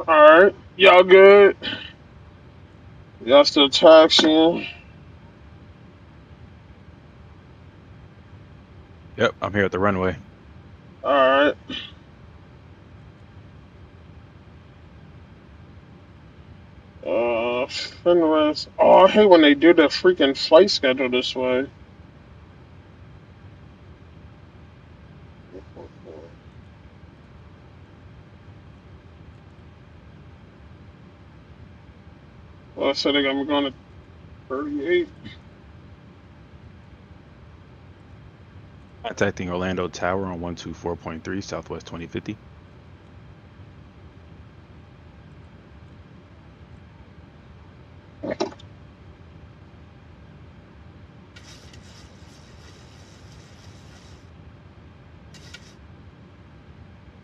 Alright. Y'all good? Y'all still taxiing? Yep, I'm here at the runway. Alright. Finwest. Oh, I hate when they do the freaking flight schedule this way. Well, I said they got me going to 38. Contacting Orlando Tower on 124.3 Southwest 2050.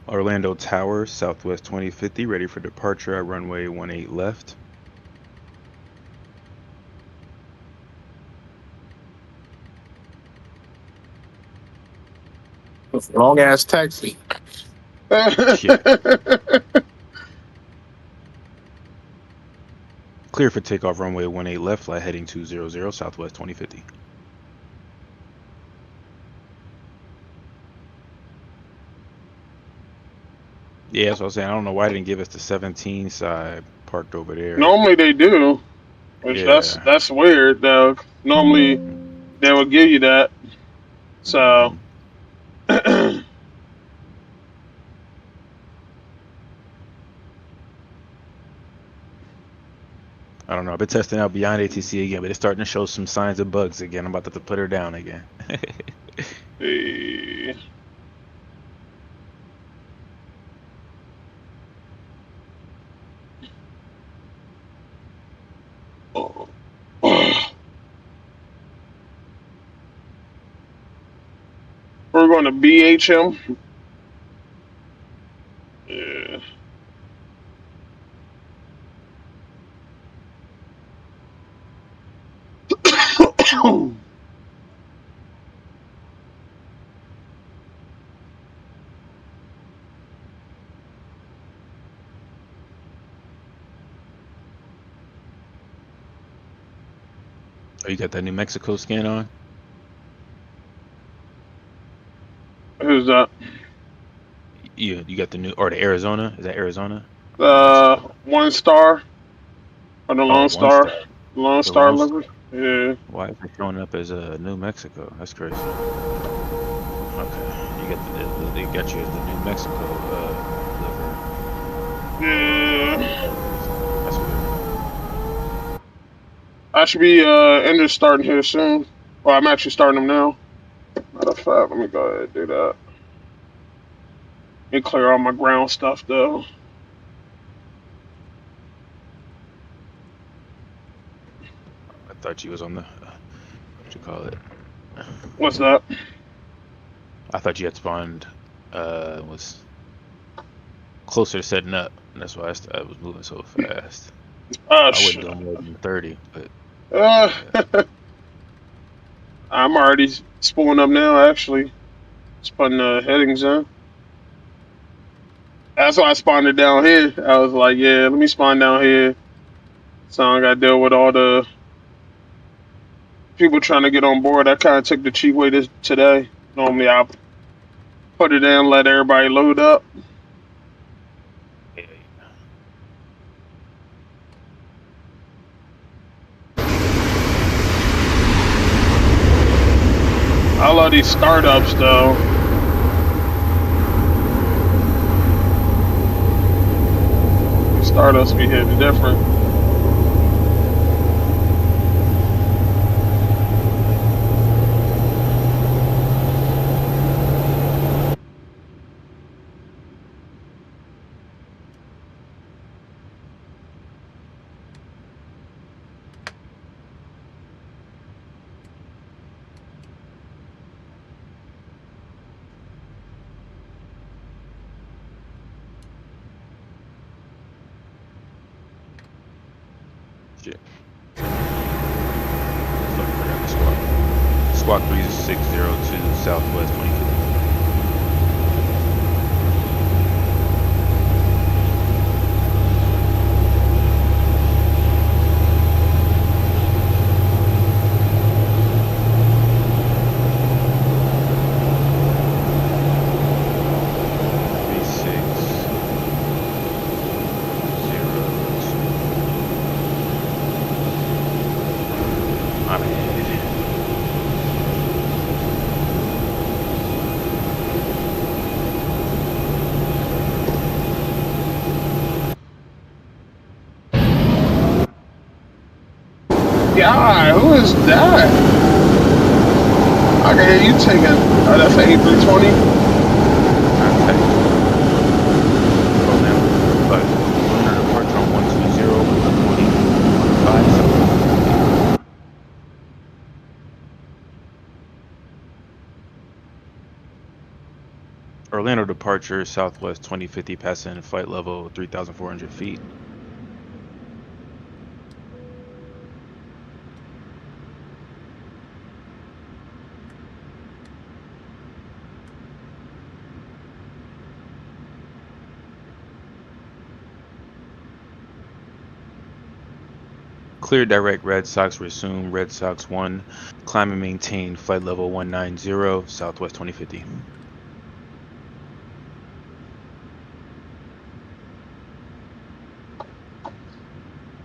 Orlando Tower, Southwest 2050, ready for departure at runway 18 left. Long ass taxi. Yeah. Clear for takeoff runway 18 left, flight heading 200 Southwest 2050. Yeah, that's what I was saying. I don't know why they didn't give us the 17 side parked over there. Normally they do. Which Yeah. that's weird though. Normally they would give you that. So Mm-hmm. I don't know. I've been testing out Beyond ATC again, but it's starting to show some signs of bugs again. I'm about to put her down again. eh. We're going to BHM. Yeah. Oh, you got that New Mexico scan on? Who's that? You got the new, or the Arizona? Is that Arizona? Or New Mexico? 1 star or the Oh, Lone one Star. star. Lone The Star Lone Star. Livers. Yeah. Why is it showing up as New Mexico? That's crazy. Okay, you got they got you as the New Mexico liver. Yeah. That's weird. I should be ended starting here soon. Well, I'm actually starting them now. Matter of fact, let me go ahead and do that. And clear all my ground stuff though. I thought you was on the what you call it. What's that? I thought you had spawned was closer to setting up. And that's why I was moving so fast. I wouldn't do more than 30, but uh, yeah. I'm already spooling up now. Actually, just putting the headings in. That's why I spawned it down here. I was like, yeah, let me spawn down here. So I got to deal with all the people trying to get on board. I kind of took the cheap way today. Normally, I put it in, let everybody load up. Yeah. I love these startups though. These startups be hitting different. Shit. Fuck, I forgot the squawk. Squawk 3602 Southwest 2050. God, who is that? I can hear you taking. Oh, that's an A320. Okay. Orlando departure on 120 with a 20.15. Orlando departure, Southwest 2050, passing flight level 3,400 feet. Clear direct Red Sox resume Red Sox 1, climb and maintain flight level 190, Southwest 2050.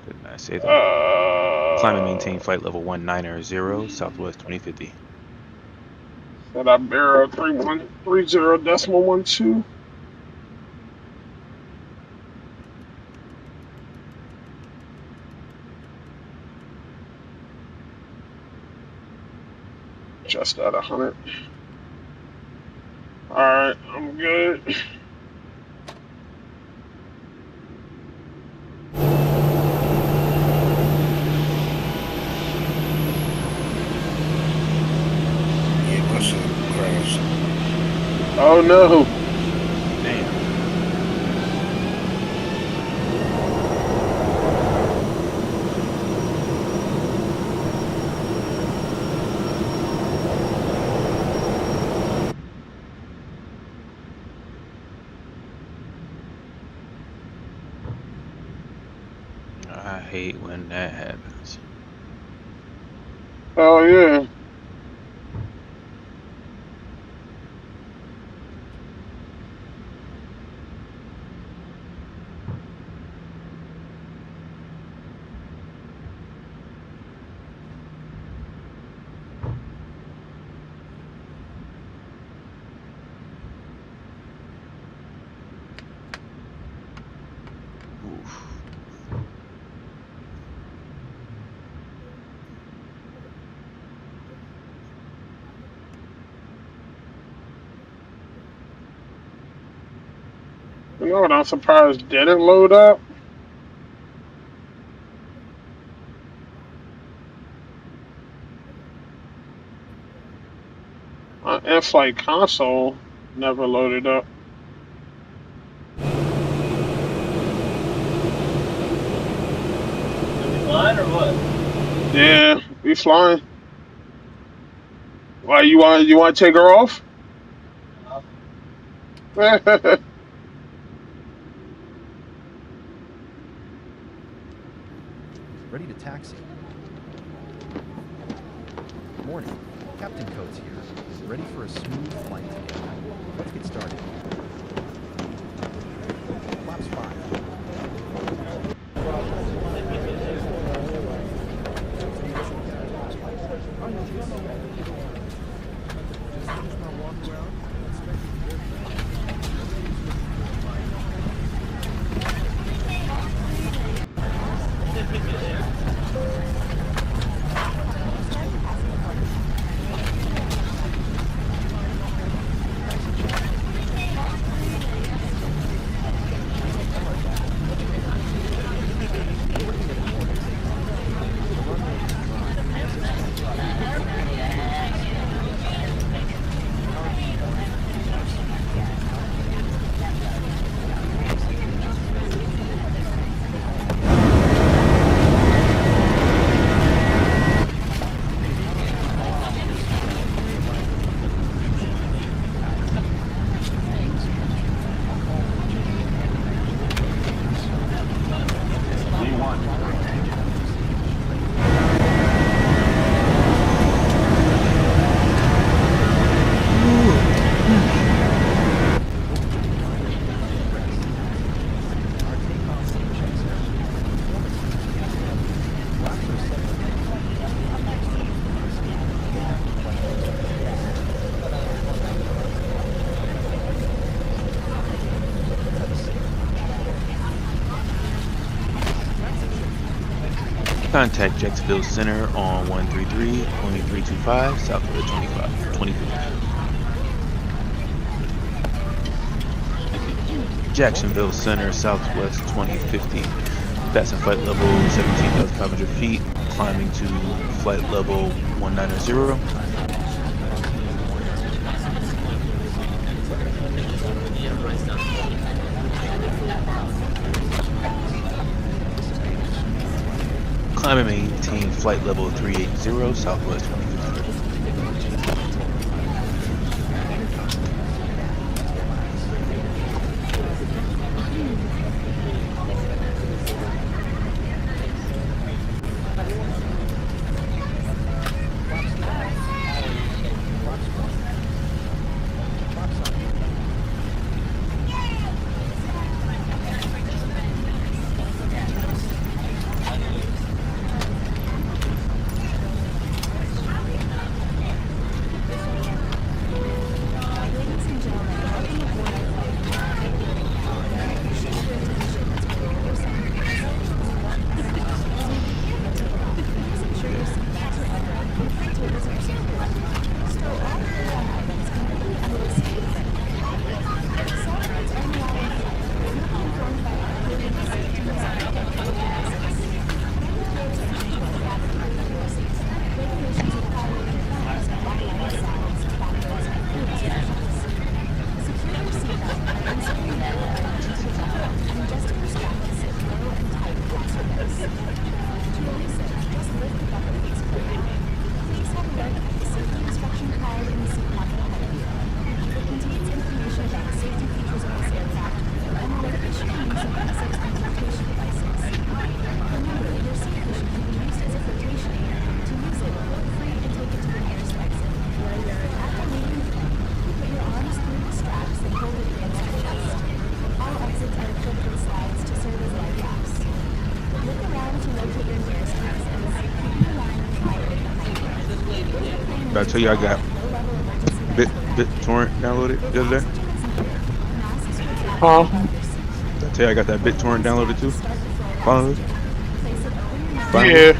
Didn't I say that? Climb and maintain flight level 190, Southwest 2050. Said I barrel 3130.12. Just at 100. Alright, I'm good. Yeah, my shit crashed. Oh no. Damn. I hate when that happens. Oh yeah. Oof. You know what I'm surprised didn't load up? My in-flight console never loaded up. Flying or what? Yeah, we flying. Why you want to take her off? Ready to taxi. Morning. Captain Coates here. Ready for a smooth flight together. Let's get started. Flaps 5. Contact Jacksonville Center on 133.325 Southwest 2050. Jacksonville Center, Southwest 2050. Passing flight level 17,500 feet, climbing to flight level 190. Climb and maintain flight level 380, Southwest 2050. Did I tell you I got BitTorrent downloaded the other day? Huh? Did I tell you I got that BitTorrent downloaded too? Finally? Yeah.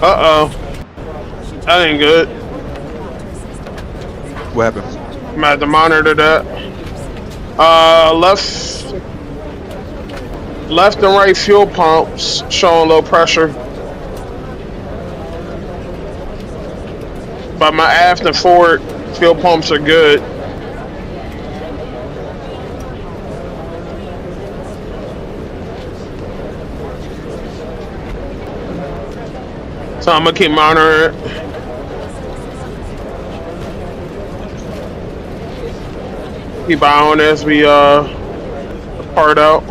Uh-oh. That ain't good. What happened? I'm gonna have to monitor that. Left and right fuel pumps showing low pressure. But my aft and forward fuel pumps are good. So I'm gonna keep monitoring it. Keep eye on as we part out.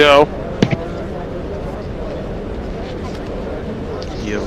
Yo. Yo.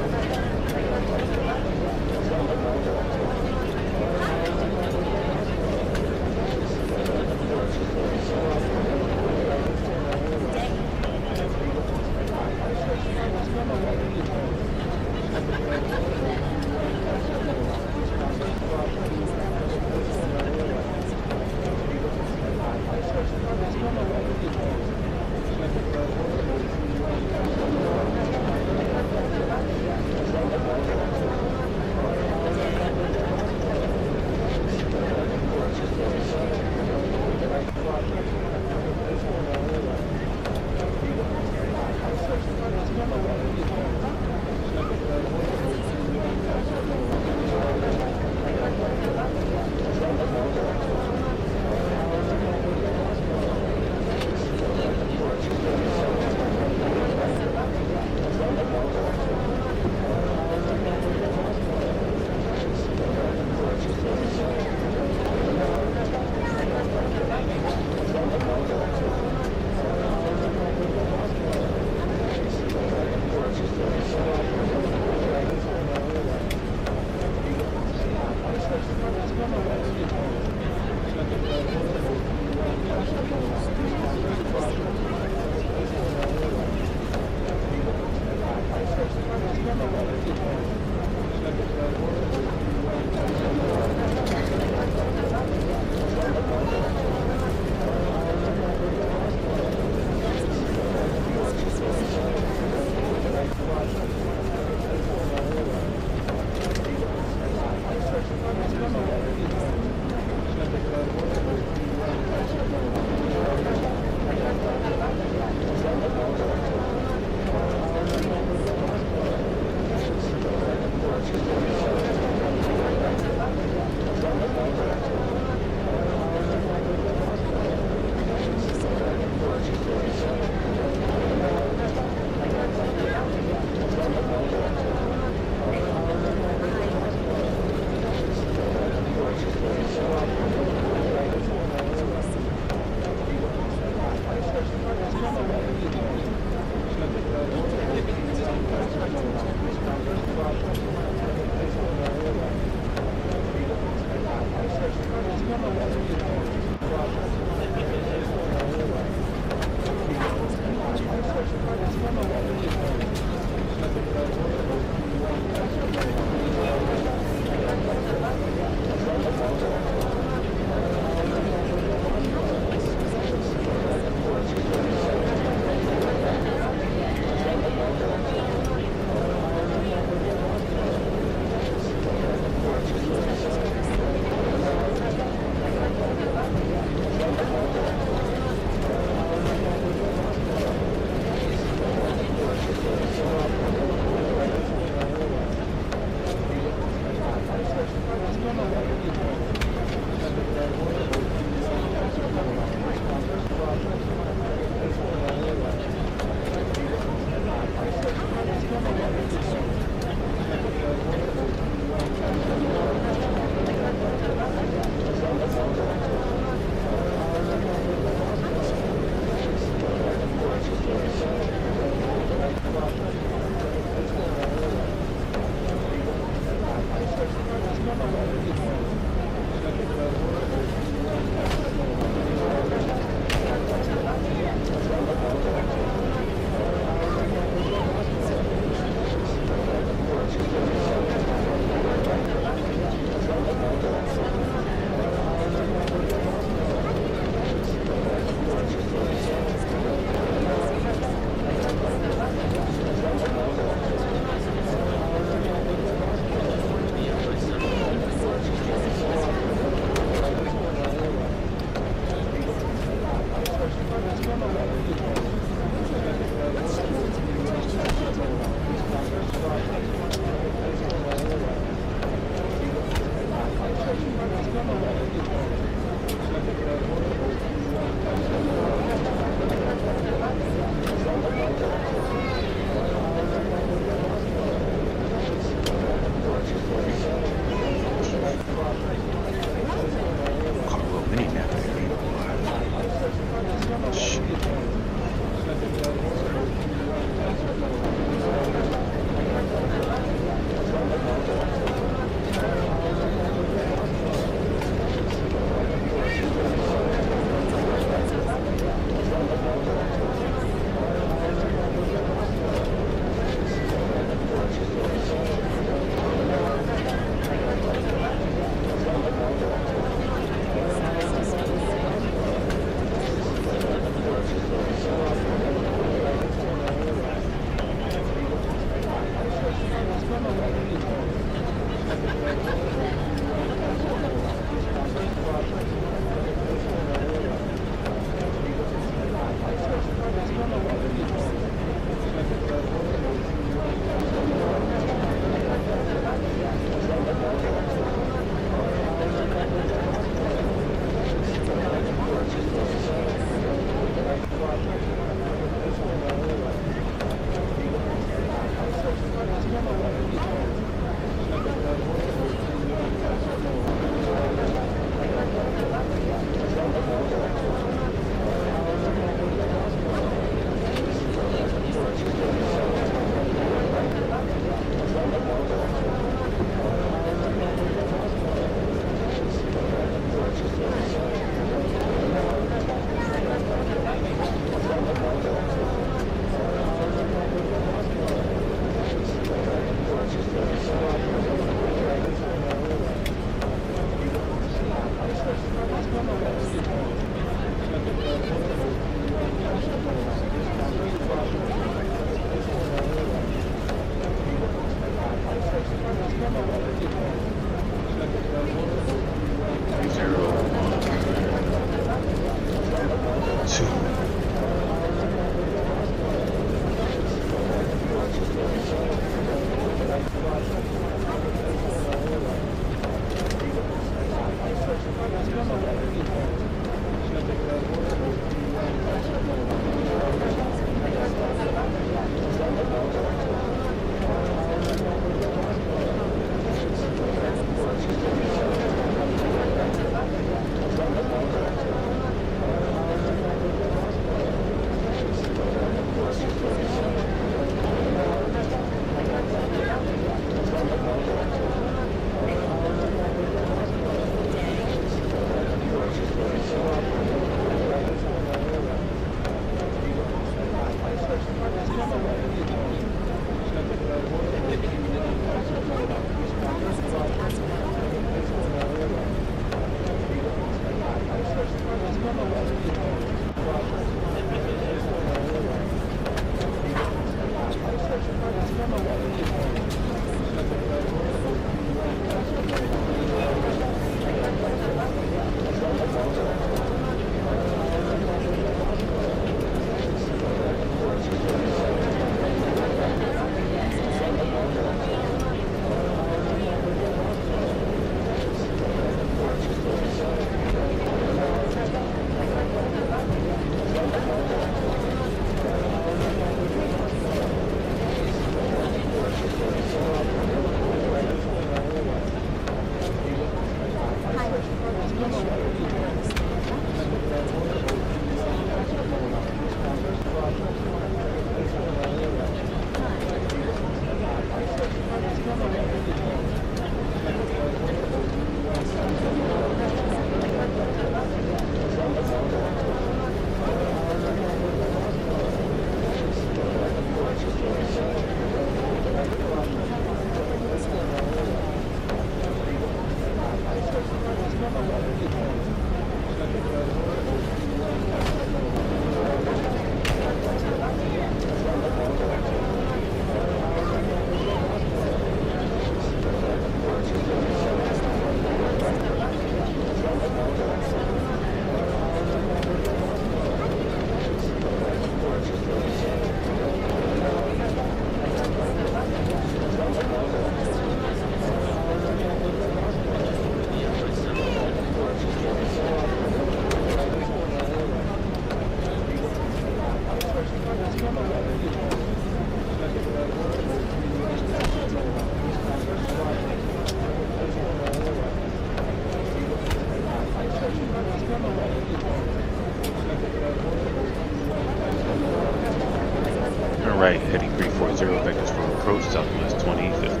Right, heading 340, vectors for approach, southwest 2050.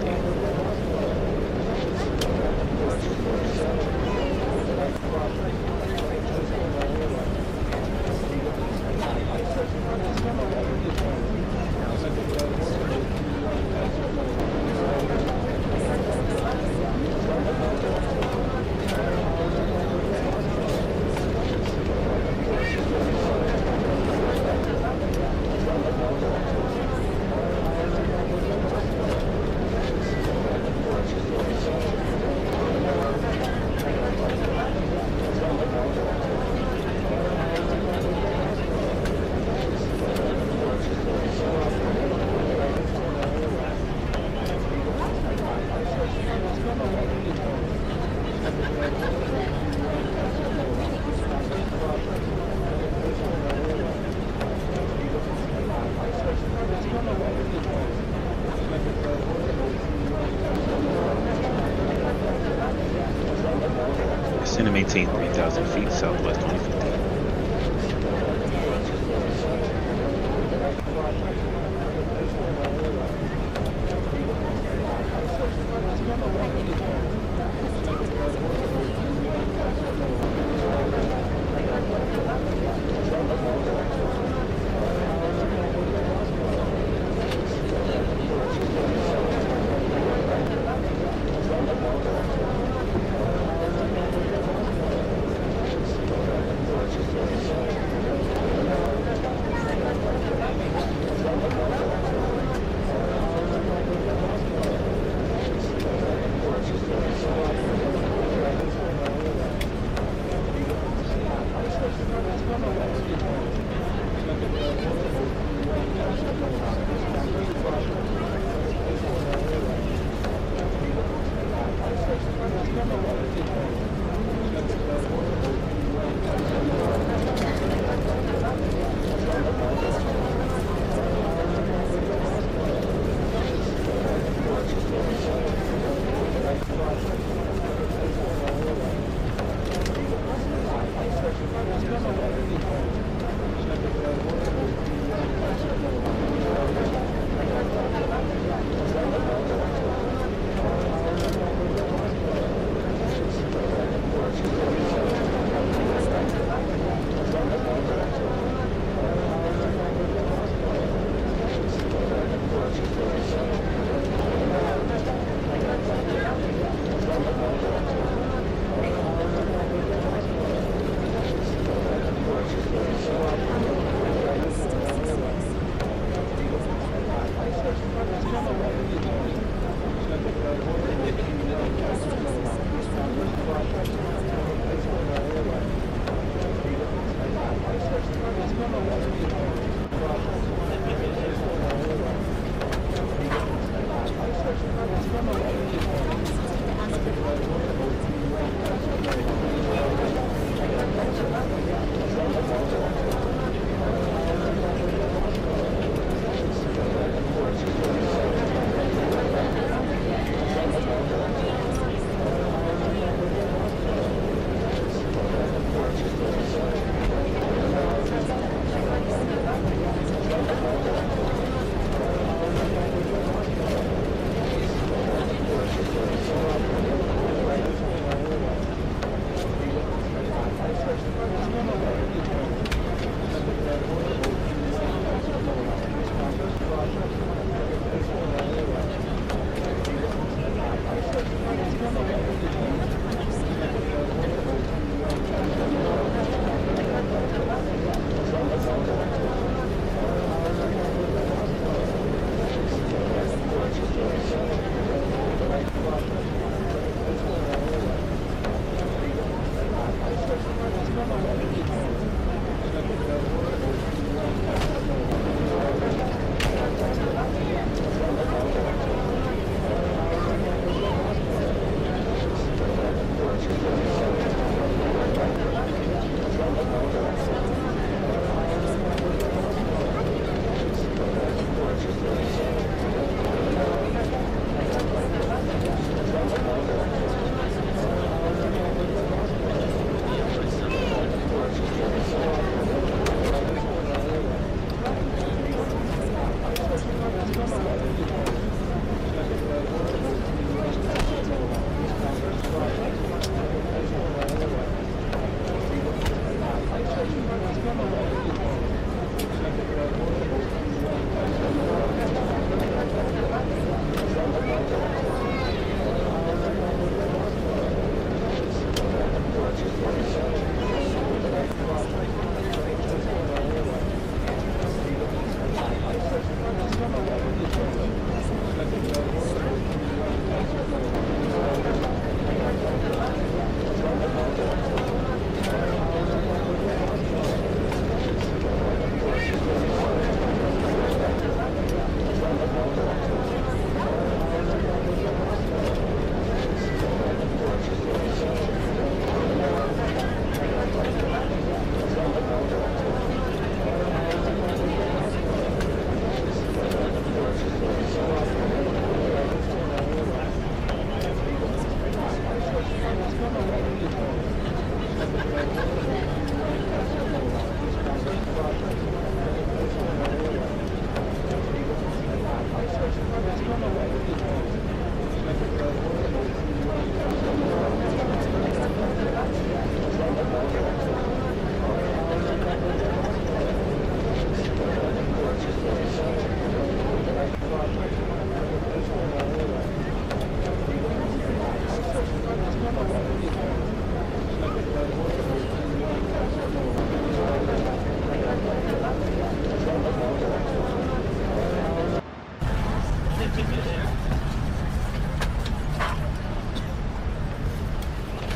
Ascend and maintain 3,000 feet, southwest 2050.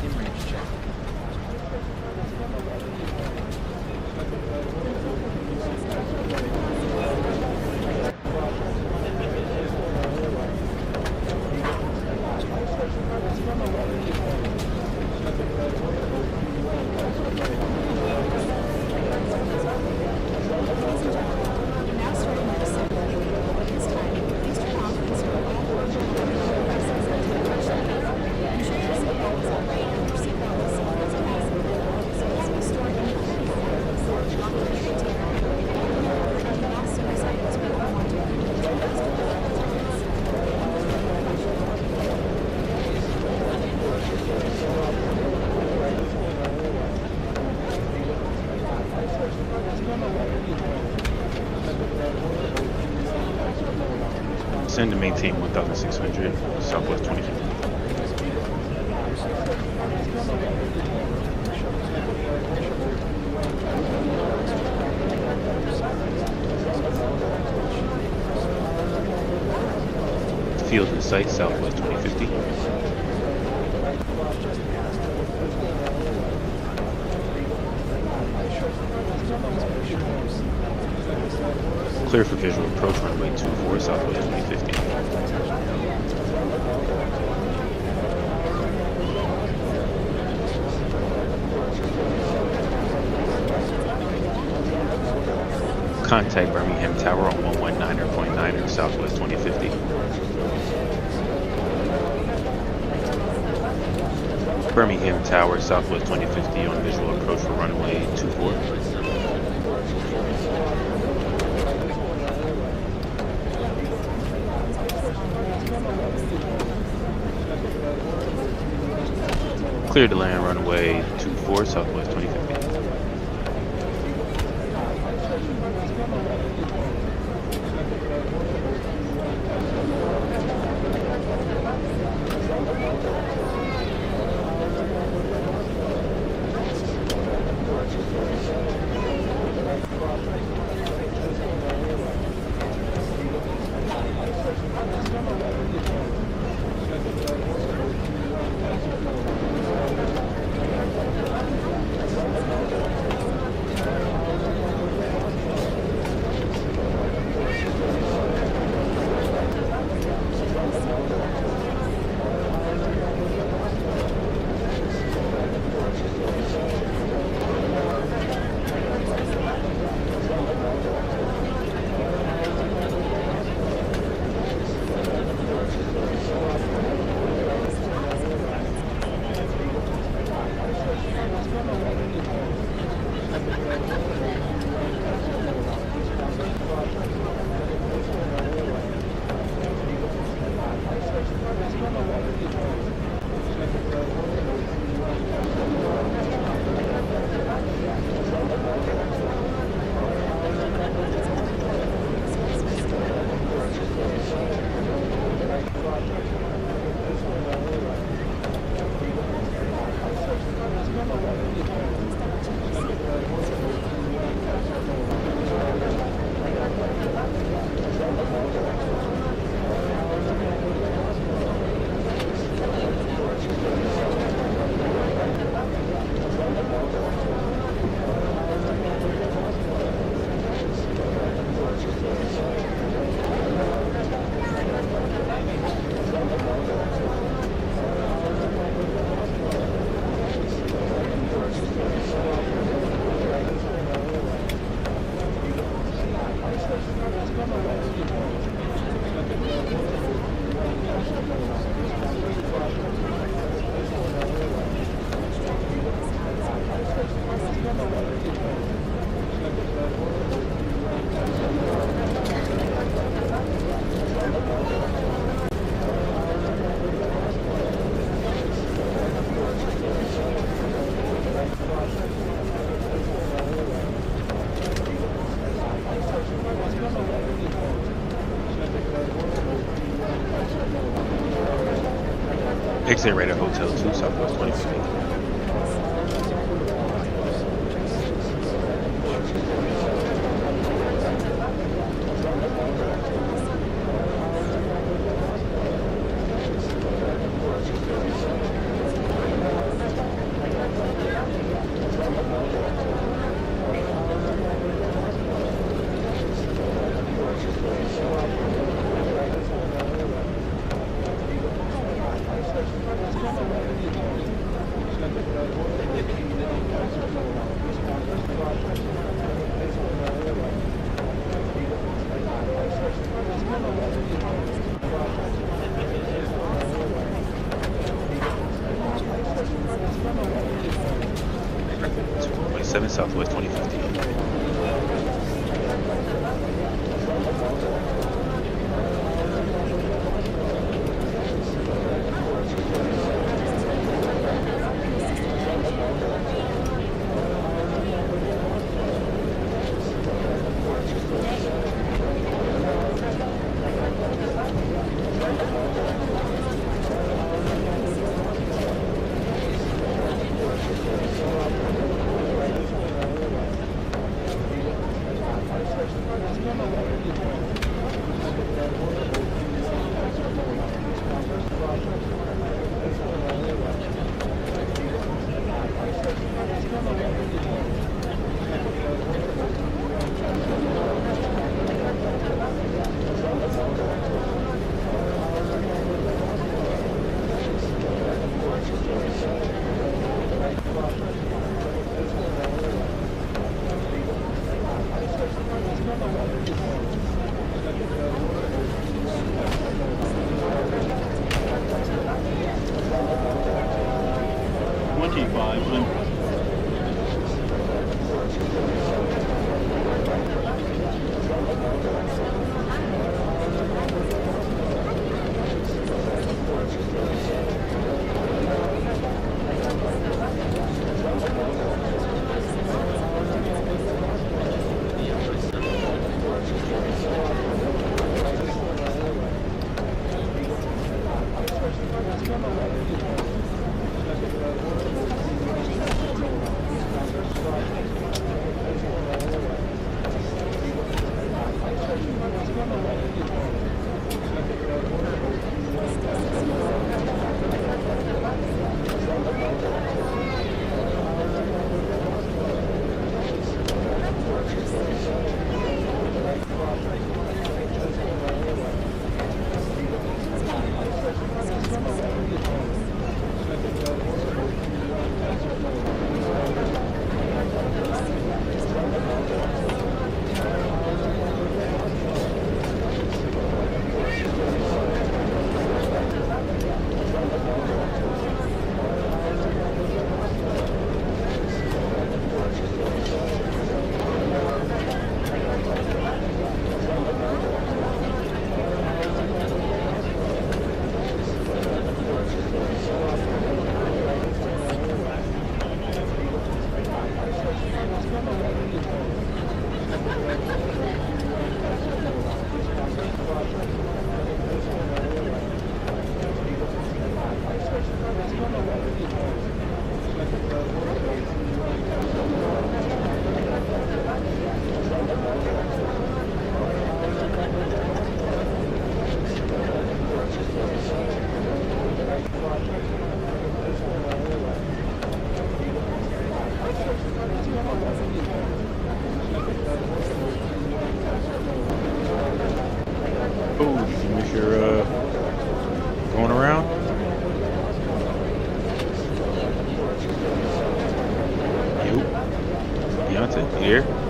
In-range check. Now starting with assembly. At this time, please turn off and start all devices until partially off. Ensure your seatbelt is on right and your seatbelt is secured as fastened. Supplies will store in the carry locked in the container. And all service items will be wanted. Send to maintain 1,600 Southwest 2050. Field in sight, Southwest 2050. Clear for visual approach runway 24, Southwest 2050. Contact Birmingham Tower on 119.9 Southwest 2050. Birmingham Tower, Southwest 2050 on visual approach for runway 24. Clear to land runway 24, Southwest 2050. Exit right at Hotel 2, Southwest 2050. Southwest 2050. Oh, did you miss your going around? You, Beyonce, you here?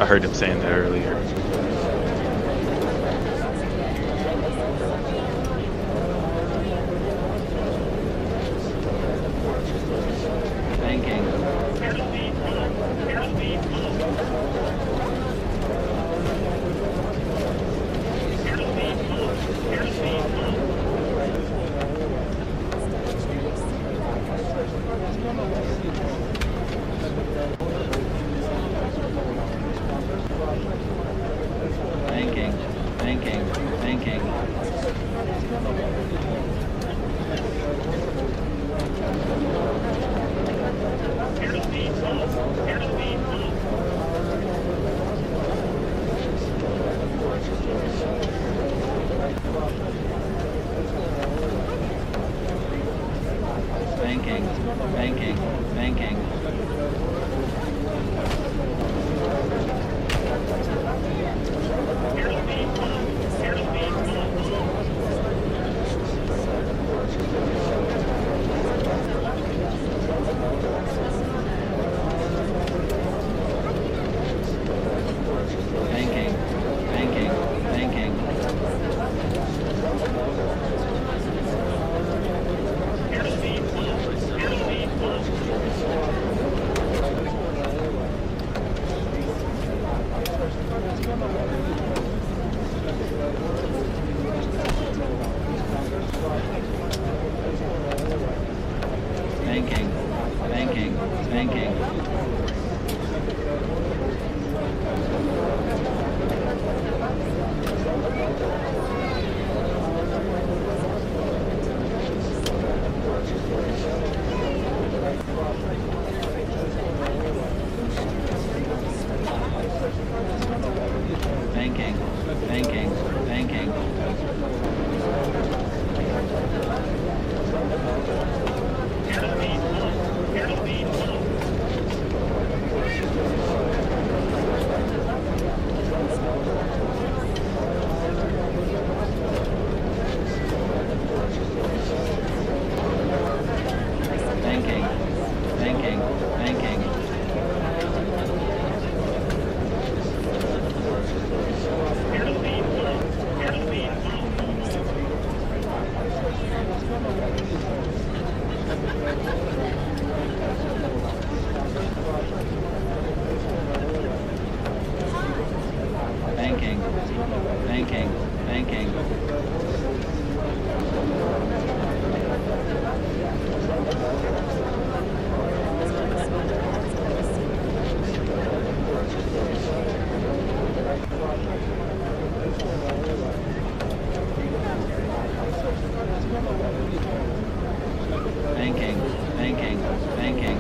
I heard him saying that earlier. Banking. Banking, banking, banking. Banking, banking, banking. Banking, banking, banking. Banking, banking, banking. Banking, banking, banking. Banking, banking, banking. Banking, banking, banking. Banking, banking, banking. Banking, banking, banking.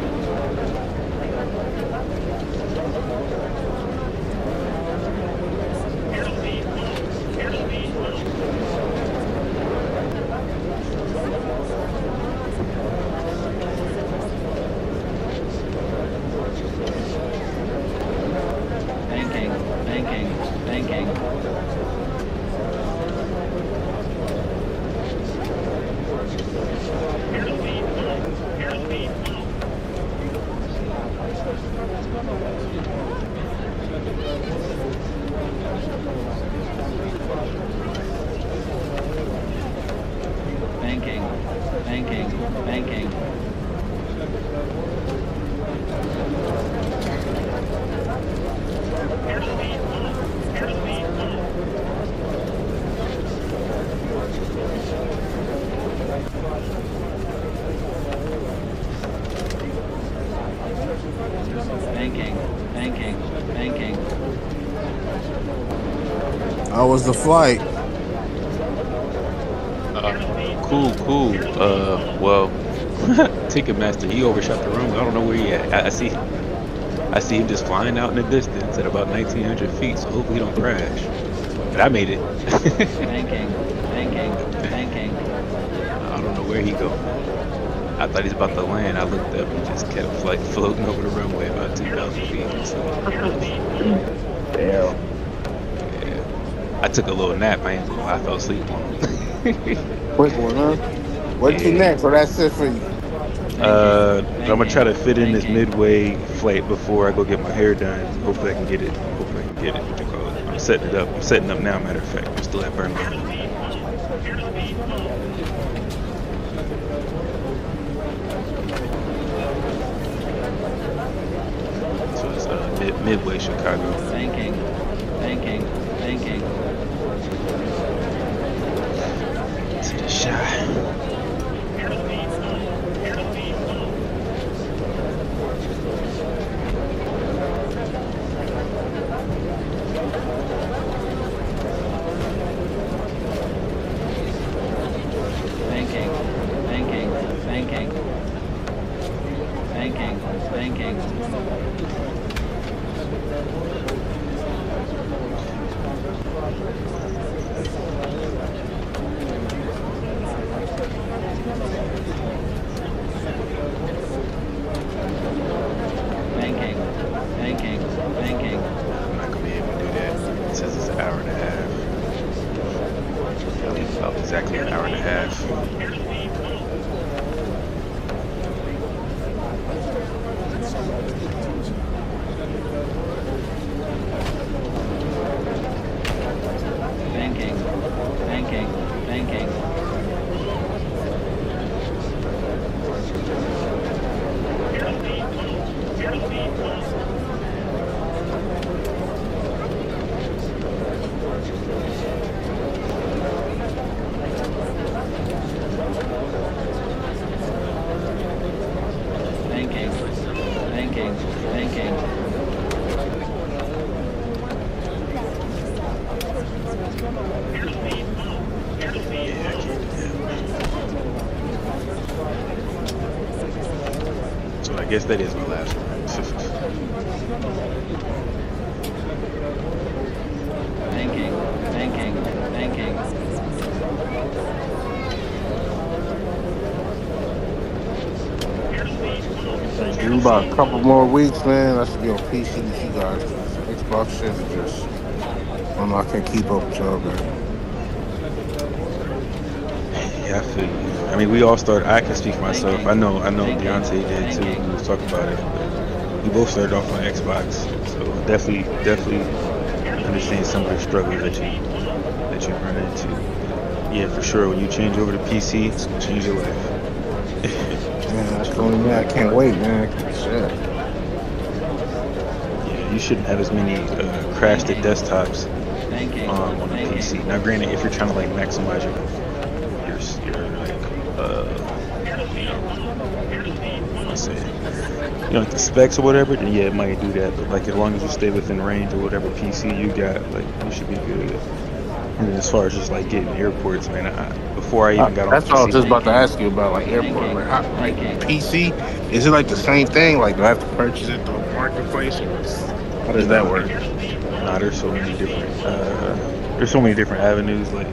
Banking, banking, banking. Banking, banking, banking. How was the flight? Cool. Well, Ticketmaster, he overshot the room. I don't know where he at. I see him just flying out in the distance at about 1,900 feet. So hopefully he don't crash. But I made it. Banking, banking, banking. I don't know where he go. I thought he's about to land. I looked up and just kept like floating over the runway about 2,000 feet. So, Damn. yeah. I took a little nap. I fell asleep on him. Quick one, huh? What'd you next? What that's it for you? I'm gonna try to fit in this midway flight before I go get my hair done. Hopefully I can get it. Hopefully I can get it. What you call it? I'm setting it up. I'm setting up now. Matter of fact, I'm still at Birmingham. So it's midway Chicago. Banking. Banking. Banking. To the shot. Banking. Banking. Banking. Banking. Banking. Banking. Banking. Banking. I'm not gonna be able to do that. It says it's an hour and a half. It'll be about exactly an hour and a half. Banking. Banking. Banking. Banking. Banking. Banking. Yeah, I can't do that. So I guess that is my last one. Banking. Banking. Banking. In about a couple more weeks, man, I should be on PC with you guys. Xbox shit is just, I don't know, I can't keep up with y'all, man. Yeah, I feel you. I mean, we all started. I can speak for myself. I know Deontay did too. We was talking about it. But we both started off on Xbox, so definitely understand some of the struggles that you run into. Yeah, for sure. When you change over to PC, it's gonna change your life. Man, that's the only man. I can't wait, man. Shit. Yeah, you shouldn't have as many crashed desktops Banking. on a PC. Now, granted, if you're trying to like maximize your like you know, let's say, like the specs or whatever, then yeah, it might do that. But like as long as you stay within range of whatever PC you got, like you should be good. And then as far as just like getting airports, man, before I even got on That's what I was PC, just about to ask you about, like airport, like PC. Is it like the same thing? Like, do I have to purchase it through a marketplace? How does that work? nah, there's so many different avenues. Like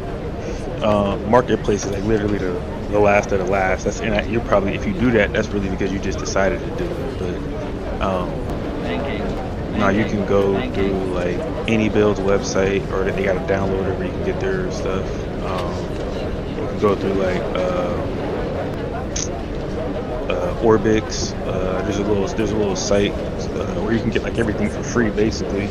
marketplaces, like literally the last of the last. That's and you're probably, if you do that, that's really because you just decided to do it. But now you can go through like any build's website, or they got a downloader where you can get their stuff. You can go through like Orbix. There's a little site where you can get like everything for free, basically.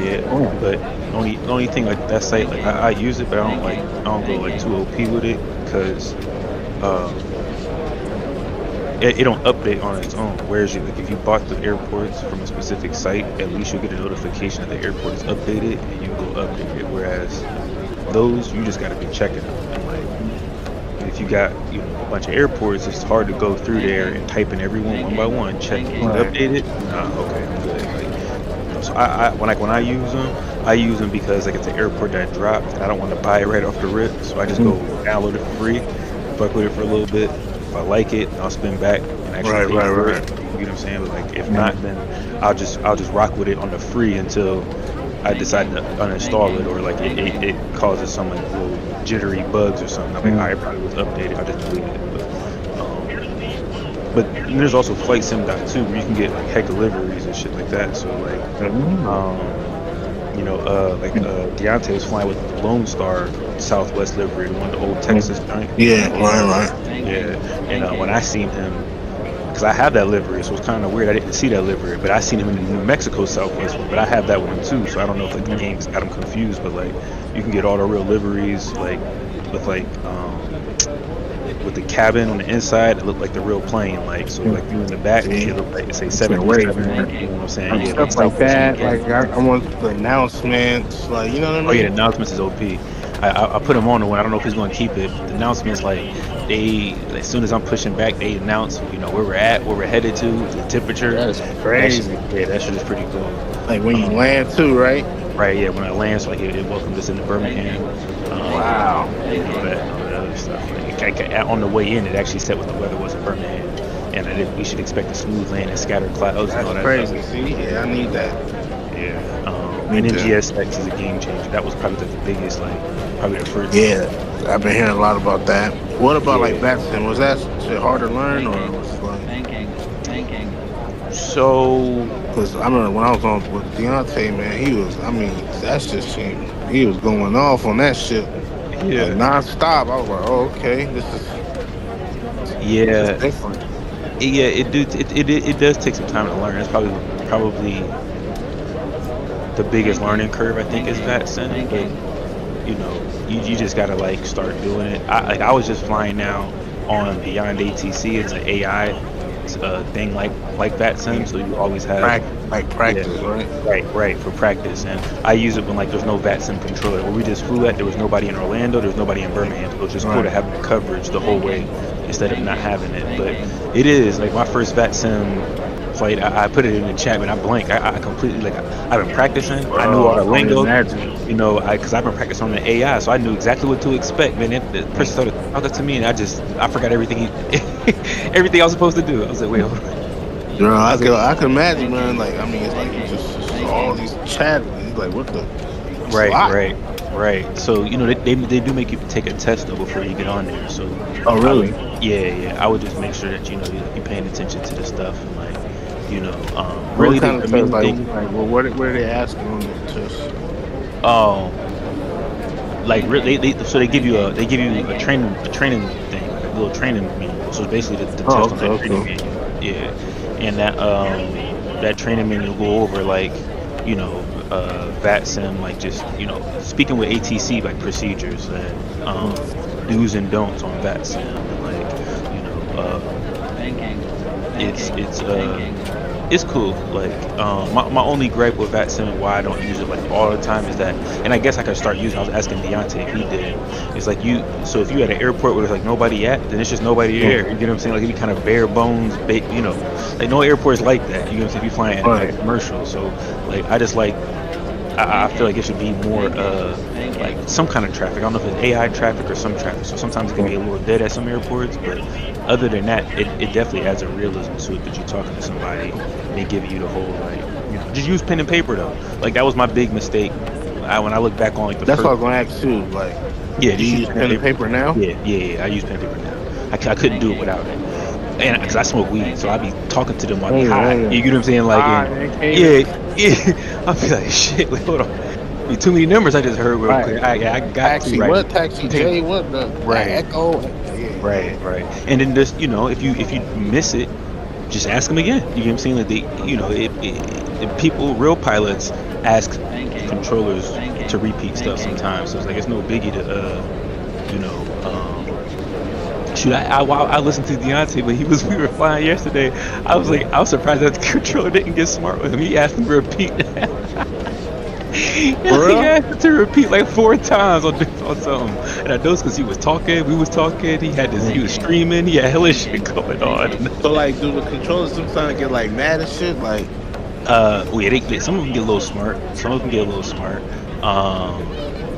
Yeah, but the only thing, like that site, like I use it, but I don't go like too OP with it, because it don't update on its own. Whereas like if you bought the airports from a specific site, at least you'll get a notification that the airport is updated and you can go update it. Whereas those, you just gotta be checking them. And like if you got a bunch of airports, it's hard to go through there and type in every one by one, check it, update it. Nah, okay, I'm good. Like, so when I use them because like it's an airport that dropped and I don't want to buy it right off the rip. So I just go download it for free, fuck with it for a little bit. If I like it, I'll spin back and actually pay for it. You know what I'm saying? But like if not, then I'll just rock with it on the free until I decide to uninstall it, or like it causes some like little jittery bugs or something. I'm like, alright, probably was updated. I'll just delete it. But there's also FlightSim.2 where you can get like heck deliveries and shit like that. So like Deontay was flying with the Lone Star Southwest livery, the one the old Texas joint. Yeah, right. Yeah, and when I seen him, because I have that livery, so it's kind of weird. I didn't see that livery, but I seen him in the New Mexico Southwest one. But I have that one too, so I don't know if like the game's got him confused. But like, you can get all the real liveries, like with the cabin on the inside, it looked like the real plane. Like so, like you in the back, it looked like say 737. You know what I'm saying? Yeah, Stuff like that. Like I want the announcements. Like you know what I mean? Oh yeah, the announcements is OP. I put him on the one. I don't know if he's going to keep it. The announcements, like they, as soon as I'm pushing back, they announce where we're at, where we're headed to, the temperature. That's crazy. That shit is pretty cool. Like when you land too, right? Right. Yeah. When I land, so like it welcomed us into Birmingham. Wow. All that other stuff. On the way in, it actually said what the weather was in Birmingham, and we should expect a smooth land and scattered clouds. That's and all that crazy. stuff. See, yeah, I need that. Yeah. And then GSX is a game changer. That was probably the biggest, probably the first. Yeah, I've been hearing a lot about that. What about like Yeah. Batson? Was that shit hard to learn or was it like? Banking. So Because I remember when I was on with Deontay, man, that's just shit. He was going off on that shit. yeah. Like, non-stop. I was like, oh, okay, this is Yeah, different. it does take some time to learn. It's probably the biggest learning curve I think is VATSIM. But you just gotta start doing it. I was just flying now on Beyond ATC. It's an AI thing like VATSIM, so you always have Practice, right? Right, for practice. And I use it when there's no VATSIM controller. Where we just flew at, there was nobody in Orlando, there was nobody in Birmingham. So it's just cool to have the coverage the whole way instead of not having it. But it is my first VATSIM flight. I put it in the chat, but I blank. I completely I've been practicing. I knew all the lingo, because I've been practicing on the AI, so I knew exactly what to expect. Man, the person started talking to me, and I forgot everything everything I was supposed to do. I was like, wait, hold on. Girl, I can imagine, man. It's like you just all these chat. It's like, what the? Right. So they do make you take a test though before you get on there. So Oh, really? I would just make sure that you're paying attention to the stuff and Really really kind the of main test, thing. what are they asking on the test? So they give you a training thing, like a little training manual. So basically the test on that training manual. Yeah, and that training manual will go over VATSIM, speaking with ATC procedures and do's and don'ts on VATSIM, it's cool. My only gripe with VATSIM and why I don't use it all the time is that, and I guess I could start using. I was asking Deontay if he did. It's so if you at an airport where there's nobody at, then it's just nobody there. You get what I'm saying? It'd be kind of bare bones, no airport's like that. You know what I'm saying? If you flying at commercial, so I feel like it should be more some kind of traffic. I don't know if it's AI traffic or some traffic. So sometimes it can be a little dead at some airports, but other than that, it definitely adds a realism to it that you're talking to somebody and they give you the whole just use pen and paper though. That was my big mistake. When I look back on That's what I was gonna ask too. Do you use pen and paper now? Yeah, I use pen and paper now. I couldn't do it without it. And because I smoke weed, so I be talking to them while I be high. You get what I'm saying? I'll be like, shit, wait, hold on. Be too many numbers I just heard real quick. I got Taxi, to, what? Taxi J, what? The Echo? Right. And then just, if you miss it, just ask them again. You get what I'm saying? People, real pilots ask controllers to repeat stuff sometimes. So it's no biggie to, shoot, I listened to Deontay, but we were flying yesterday. I was surprised that the controller didn't get smart with him. He asked him to repeat. He asked him to repeat 4 times on something. And I know it's because he was talking, we was talking, he was streaming, he had hella shit going on. So do the controllers sometimes get mad and shit? Some of them get a little smart.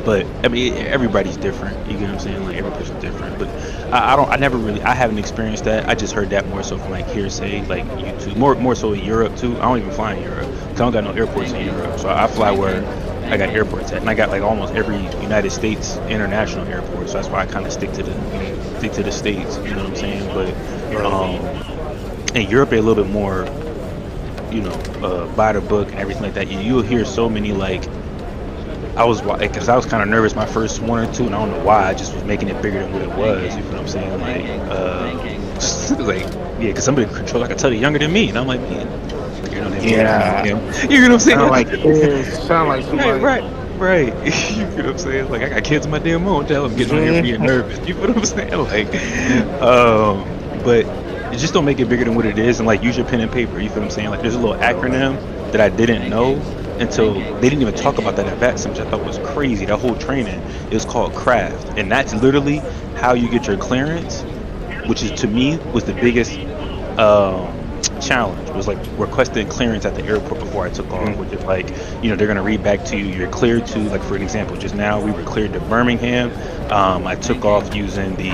But I mean, everybody's different. You get what I'm saying? Every person's different. But I haven't experienced that. I just heard that more so from hearsay, YouTube. More so in Europe too. I don't even fly in Europe. 'Cause I don't got no airports in Europe. So I fly where I got airports at, and I got almost every United States international airport. So that's why I kind of stick to the states. You know what I'm saying? But in Europe, they're a little bit more, by the book and everything like that. You'll hear so many I was because I was kind of nervous my first one or two, and I don't know why. I just was making it bigger than what it was. You feel what I'm saying? Like, yeah, because some of the controllers I could tell they're younger than me, and I'm like, man, like, you know, Yeah. you know what I'm saying? Sound like kids. Sound like somebody. Right. You feel what I'm saying? Like I got kids in my damn own tell them getting on here being nervous. You feel what I'm saying? Like, but it just don't make it bigger than what it is, and like use your pen and paper. You feel what I'm saying? Like there's a little acronym that I didn't know until they didn't even talk about that at VATSIM, which I thought was crazy. That whole training is called craft, and that's literally how you get your clearance, which is to me was the biggest challenge, was like requesting clearance at the airport before I took off, which is like, you know, they're gonna read back to you, you're cleared to, like for an example, just now we were cleared to Birmingham. I took off using the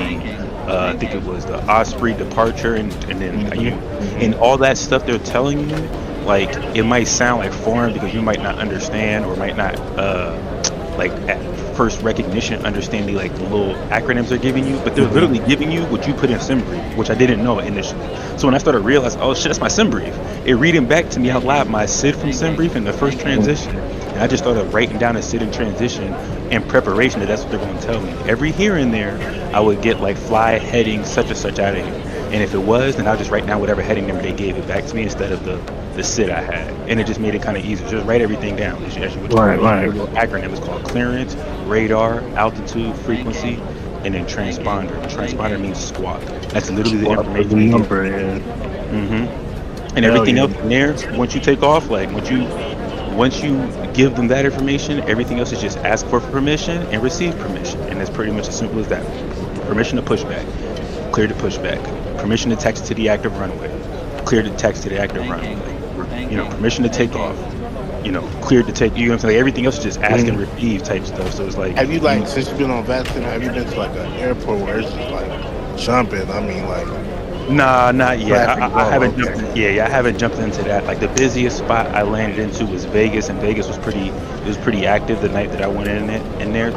I think it was the Osprey departure, and then and all that stuff they're telling you, like it might sound like foreign because you might not understand or might not like at first recognition understand the like the little acronyms they're giving you, but they're literally giving you what you put in SimBrief, which I didn't know initially. So when I started realizing, oh shit, that's my SimBrief, it reading back to me out loud my SID from SimBrief in the first transition, and I just started writing down a SID and transition in preparation that that's what they're going to tell me. Every here and there I would get like fly heading such and such out of here, and if it was, then I'll just write down whatever heading number they gave it back to me instead of the SID I had, and it just made it kind of easier. Just write everything down as you would. Right. The little acronym is called clearance, radar, altitude, frequency, and then transponder. Transponder means squawk. That's literally the information they give. number. Yeah. And everything else in there, once you take off, like once you give them that information, everything else is just ask for permission and receive permission, and it's pretty much as simple as that. Permission to push back, clear to push back. Permission to taxi to the active runway, clear to taxi to the active runway. You know, permission to take off. You know, cleared to take. You know what I'm saying? Like, everything else is just ask and receive type stuff. So it's like. Have you like since you've been on VATSIM, have you been to like an airport where it's just like jumping? I mean, like. Nah, not yet. I haven't okay. jumped. I haven't jumped into that. Like the busiest spot I landed into was Vegas, and Vegas was pretty active the night that I went in there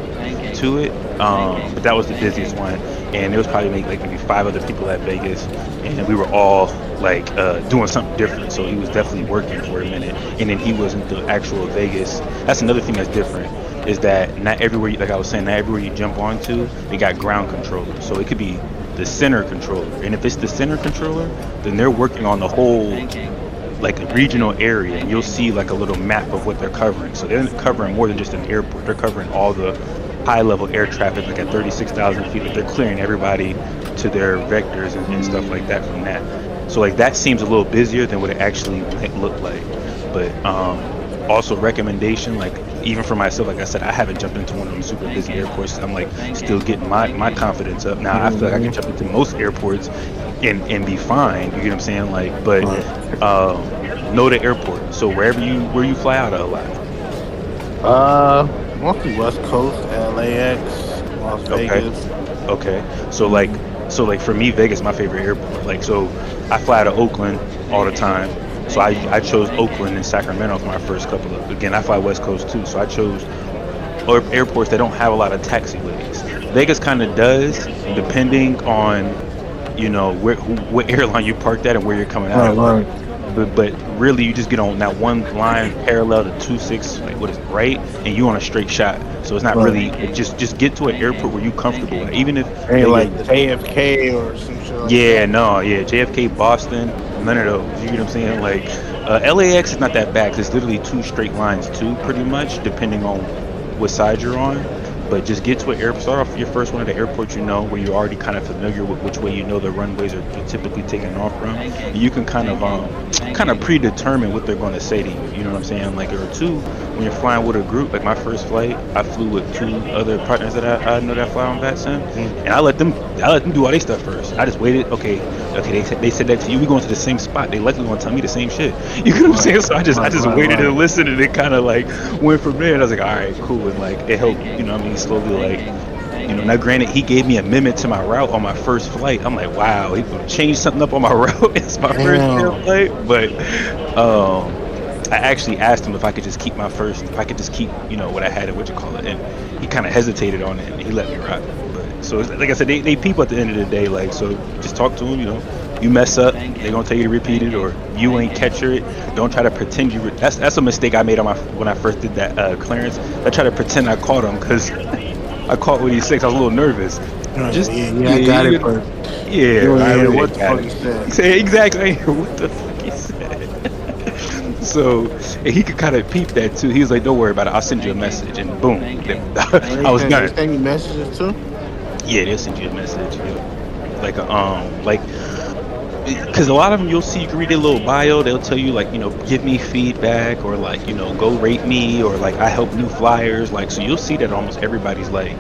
to it. But that was the busiest one, and there was probably maybe 5 other people at Vegas, and we were all like doing something different. So he was definitely working for a minute, and then he wasn't the actual Vegas. That's another thing that's different, is that not everywhere, like I was saying, not everywhere you jump onto, they got ground controllers. So it could be the center controller, and if it's the center controller, then they're working on the whole like a regional area, and you'll see like a little map of what they're covering. So they're covering more than just an airport. They're covering all the high level air traffic, like at 36,000 feet, that they're clearing everybody to their vectors and stuff like that from that. So like that seems a little busier than what it actually might look like. But also recommendation, like even for myself, like I said, I haven't jumped into one of them super busy airports. I'm like still getting my confidence up. Now I feel like I can jump into most airports and be fine. You get what I'm saying? Like, but know the airport. So where you fly out of a lot? Mostly West Coast, LAX, Las Vegas. Okay. So like for me, Vegas is my favorite airport. Like, so I fly out of Oakland all the time. So I chose Oakland and Sacramento for my first couple of. Again, I fly West Coast too, so I chose airports that don't have a lot of taxiways. Vegas kind of does, depending on, you know, what airline you parked at and where you're coming out of. But really, you just get on that one line parallel to 26, like what is it, right, and you on a straight shot. So it's not really just get to an airport where you comfortable. Like, even if like JFK or some shit. Like JFK, Boston, none of those. You get what I'm saying? Like LAX is not that bad because it's literally 2 straight lines too, pretty much, depending on what side you're on. But just get to an airport, start off your first one at the airport, you know, where you're already kind of familiar with which way you know the runways are typically taking off from. And you can kind of predetermine what they're going to say to you. You know what I'm saying? Like, or 2, when you're flying with a group, like my first flight, I flew with 2 other partners that I know that fly on VATSIM, and I let them do all their stuff first. I just waited. Okay, they said that to you. We going to the same spot. They likely going to tell me the same shit. You know what I'm saying? So I just waited and listened, and it kind of like went from there. And I was like, all right, cool, and like it helped. You know what I mean? Slowly, like, you know, now granted, he gave me a amendment to my route on my first flight. I'm like, wow, he changed something up on my route. It's my first flight. But I actually asked him if I could just keep you know, what I had and and he kind of hesitated on it, and he let me rock. But so like I said, they people at the end of the day, like, so just talk to him, you know, You mess up, they're gonna tell you to repeat it, or you ain't catch it. Don't try to pretend you. That's a mistake I made on my when I first did that clearance. I tried to pretend I caught him because I caught what he said. I was a little nervous. Just I got it, yeah, but yeah, you ain't I hear really what didn't the got fuck it. he said. Say exactly. I didn't hear what the fuck he said. So and he could kind of peep that too. He was like, "Don't worry about it. I'll send you a message." And boom, I was They done. send you messages too. Yeah, they'll send you a message. Yeah. Like because a lot of them you'll see, you can read their little bio, they'll tell you like, give me feedback, or like, go rate me, or like I help new flyers, like, so you'll see that almost everybody's like,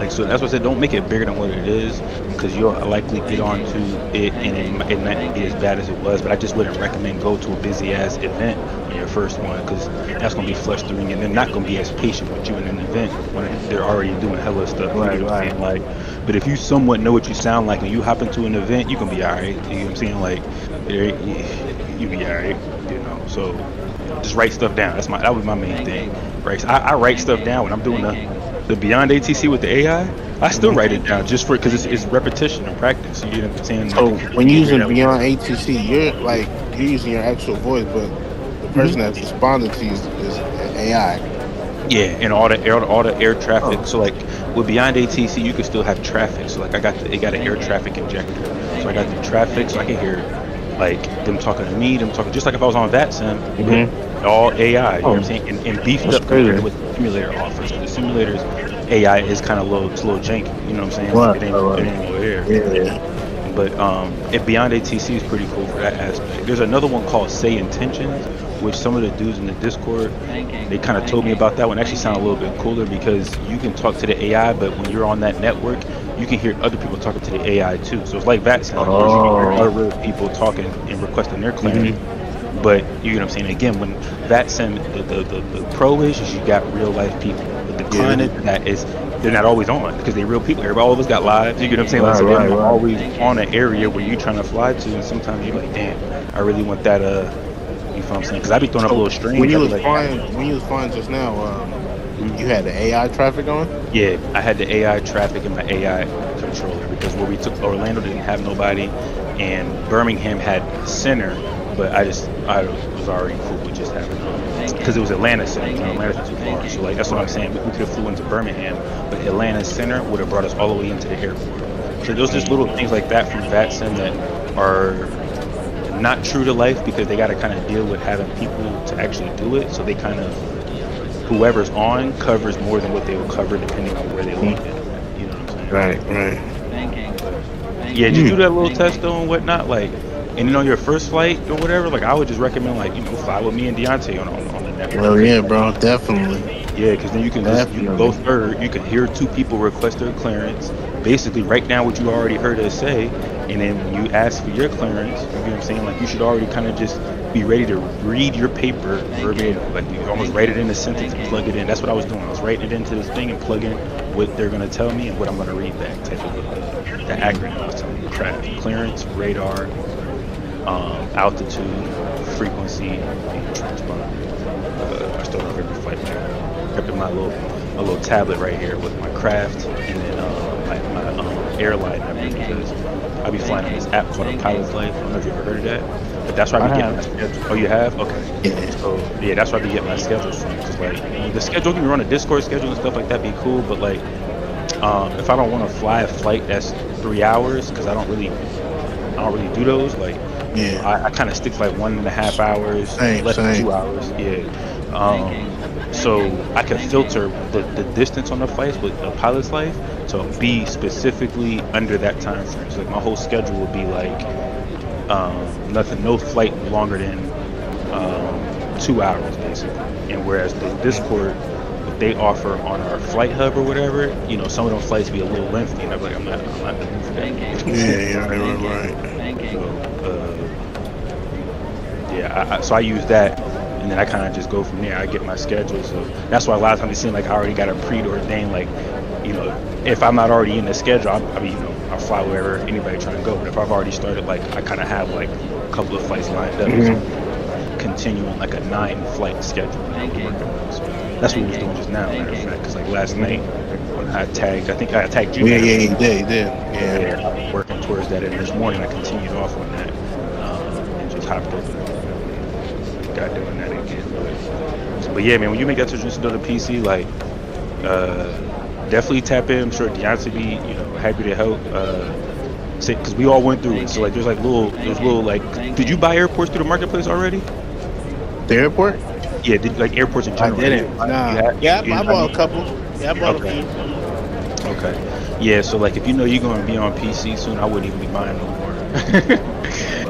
so that's what I said, don't make it bigger than what it is, because you'll likely get onto it and it might be as bad as it was. But I just wouldn't recommend go to a busy ass event on your first one, because that's going to be frustrating, and they're not going to be as patient with you in an event when they're already doing hella stuff. Right, You know what I'm right. saying? Like, but if you somewhat know what you sound like and you hop into an event, you can be all right. You know what I'm saying? Like, you be all right. So just write stuff down. That was my main thing. Right? So I write stuff down when I'm doing the Beyond ATC with the AI. I still write it down just because it's repetition and practice. You know what I'm saying? So Like, when you you're hear using that. Beyond ATC, you're using your actual voice, but the person that's responding to you is AI. Yeah, and all the air traffic. Oh. So like with Beyond ATC, you can still have traffic. So like it got an air traffic injector. So I got the traffic, so I can hear like them talking to me, them talking just like if I was on VATSIM, but all AI. You know what I'm saying? And beefed That's up compared to crazy. what the simulator offers. The simulator's AI is kind of low, it's a little janky. You know what I'm saying? Like Right, it right, ain't no air. yeah. But Beyond ATC is pretty cool for that aspect. There's another one called Say Intentions, which some of the dudes in the Discord, they kind of told me about that one. Actually sound a little bit cooler because you can talk to the AI, but when you're on that network, you can hear other people talking to the AI too. So it's like VATSIM, where you can hear other people talking and requesting their clearance. But you know what I'm saying? Again, when VATSIM, the pro is you got real life people. But the con is that is they're not always on because they're real people. Everybody, all of us got lives. You get what I'm saying? Like, so they're not always on an area where you're trying to fly to, and sometimes you're like, damn, I really want that. You know what I'm saying? Because I be throwing up So little strings. when you I be was flying just now, you had the AI traffic on. yeah, I had the AI traffic and my AI controller because where we took Orlando didn't have nobody, and Birmingham had center, but I was already cool with just having because it was Atlanta center. Atlanta's too far, so like that's what I'm saying. We could have flew into Birmingham, but Atlanta center would have brought us all the way into the airport. So those just little things like that from VATSIM that are not true to life because they got to kind of deal with having people to actually do it. So they kind of whoever's on covers more than what they will cover depending on where they located. You know what I'm saying? Right. Yeah, just do that little test though and whatnot. Like, and on your first flight or whatever, like I would just recommend like fly with me and Deontay on the network. Well, yeah, bro, definitely. Yeah, because then you can go third. You can hear two people request their clearance. Basically, write down what you already heard us say, and then when you ask for your clearance, you know what I'm saying? Like you should already kind of just be ready to read your paper verbatim. Like you almost write it in a sentence and plug it in. That's what I was doing. I was writing it into this thing and plugging what they're gonna tell me and what I'm gonna read back. Type of the acronym I was telling you. Craft, clearance, radar, altitude, frequency, and transponder. I start off every flight like kept in my little tablet right here with my craft and then my airline number because I be flying on this app called a Pilot's Life. I don't know if you ever heard of that, but that's where I be getting my schedule. Oh, you have? Okay. Yeah. So yeah, that's where I be getting my schedule from. Cause like the schedule can run a Discord schedule and stuff like that. Be cool, but like if I don't want to fly a flight that's 3 hours, because I don't really do those. Like I kind of stick to like 1.5 hours, less than 2 hours. Yeah. So I can filter the distance on the flights with the Pilot's Life to be specifically under that time frame. So like my whole schedule would be like no flight longer than 2 hours basically. And whereas the Discord, what they offer on our flight hub or whatever, some of those flights be a little lengthy, and I'm like, I'm not the move for that. Right. So I use that. And then I kind of just go from there. I get my schedule, so that's why a lot of times it seems like I already got a preordained. Like, if I'm not already in the schedule, I'll fly wherever anybody trying to go. But if I've already started, like, I kind of have like a couple of flights lined up, so continuing like a 9-flight schedule. So that's what we was doing just now, matter of fact. Because like last night when I tagged you. Yeah, he did. Yeah, I was working towards that, and this morning I continued off on that. popped open. Got doing that again. But yeah, man, when you make that transition to the PC, like, definitely tap in. I'm sure Deontay be, happy to help. Because we all went through it. So like, there's little like, did you buy airports through the marketplace already? The airport? Yeah, like airports in I general. didn't. Nah. Yeah, I bought a couple. Yeah, I bought a few. Okay. Yeah, so like if you're going to be on PC soon, I wouldn't even be buying no more.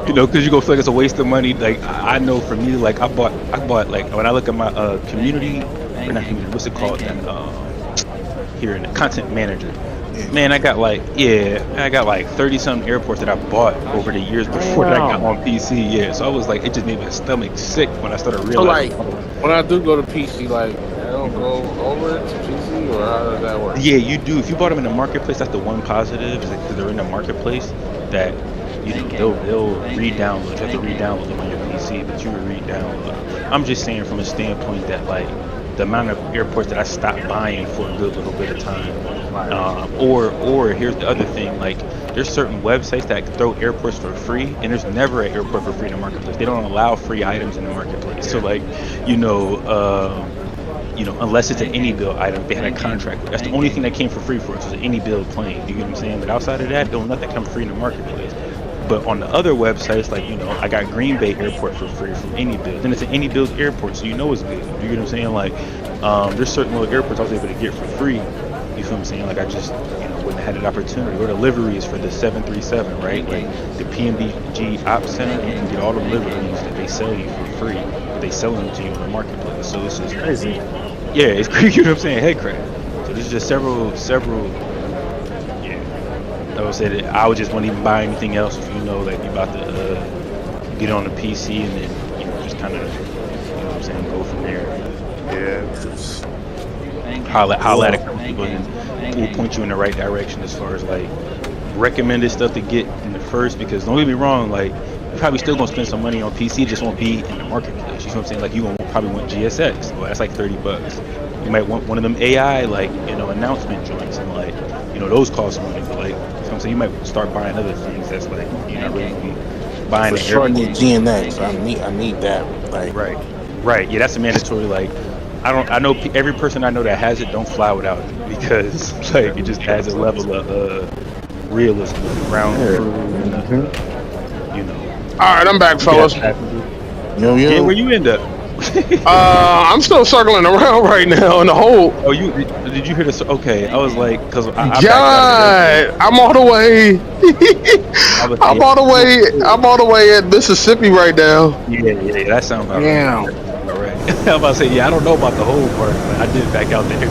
Because you're going to feel like it's a waste of money. Like I know for me, like I bought like when I look at my community, or not community, what's it called? Here in the content manager. Man, I got like 30 something airports that I bought over the years before that I got on PC. Yeah, so I was like, it just made my stomach sick when I started realizing. So like, when I do go to PC, like I don't go over to PC, or how does that work? Yeah, you do. If you bought them in the marketplace, that's the one positive. Is that they're in the marketplace that they'll re-download. You have to re-download them on your PC, but you will re-download. I'm just saying from a standpoint that like the amount of airports that I stopped buying for a good little bit of time. Or here's the other thing, like there's certain websites that throw airports for free, and there's never an airport for free in the marketplace. They don't allow free items in the marketplace. So like, unless it's an AnyBuild item, they had a contract with. That's the only thing that came for free for us was an AnyBuild plane. You get what I'm saying? But outside of that, don't nothing come free in the marketplace. But on the other websites, like, I got Green Bay Airport for free from AnyBuild. Then it's an AnyBuild airport, so it's good. You get what I'm saying? Like, there's certain little airports I was able to get for free. You feel what I'm saying? Like, I just, wouldn't have had an opportunity. Or the liveries for the 737, right? Like, the PMBG Ops Center, you can get all the liveries that they sell you for free. But they sell them to you in the marketplace. So it's just crazy. Yeah, it's crazy. You know what I'm saying? Head crack. So there's just several. I would say that I would just wouldn't even buy anything else if you about to get on the PC and then just kind of what I'm saying, go from there. Yeah. Holla at a couple people and we'll point you in the right direction as far as like recommended stuff to get in the first, because don't get me wrong, like you're probably still gonna spend some money on PC, just won't be in the marketplace. You know what I'm saying? Like you probably want GSX, well that's like $30. You might want one of them AI like announcement joints, and like those cost money, but like so you might start buying other things that's like you're not really buying. For sure, I need GNX. I need that. Like right. Yeah, that's a mandatory. Like I know every person I know that has it don't fly without it, because like it just adds a level of realism around crew. All right, I'm back, fellas. Yo. Yeah, where you end up? I'm still circling around right now in the hole. Oh, did you hear this? Okay, I was like, because I'm all the way. I'm all the way at Mississippi right now. Yeah, that sounds about right. All right. I'm about to say, I don't know about the whole part, but I did back out there.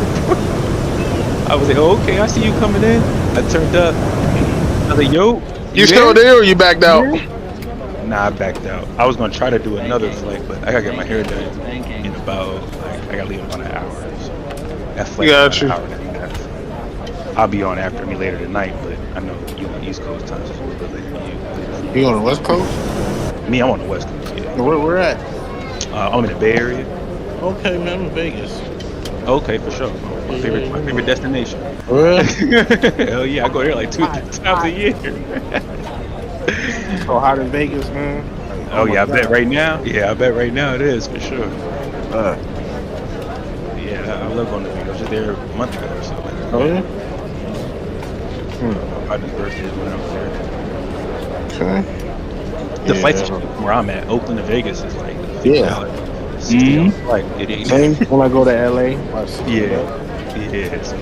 I was like, okay, I see you coming in. I turned up. I was like, yo, you still there or you backed out? Nah, I backed out. I was gonna try to do another flight, but I gotta get my hair done in about I gotta leave in about an hour. So that flight about an hour and a half. I'll be on after me later tonight, but I know you on East Coast time, so it's a little bit later for you. You on the West Coast? Me, I'm on the West Coast. Yeah. Where at? I'm in the Bay Area. Okay, man, I'm in Vegas. Okay, for sure. My favorite destination. Really? Hell yeah, I go there like 2 times a year. So hot in Vegas, man. Oh yeah, I bet right now. Yeah, I bet right now it is for sure. Yeah, I love going to Vegas. I was just there a month ago or so. Oh yeah. My birthday when I was there. Okay. The flights where I'm at, Oakland to Vegas, is like $60 flight. It is. Same when I go to LA. Yeah. So,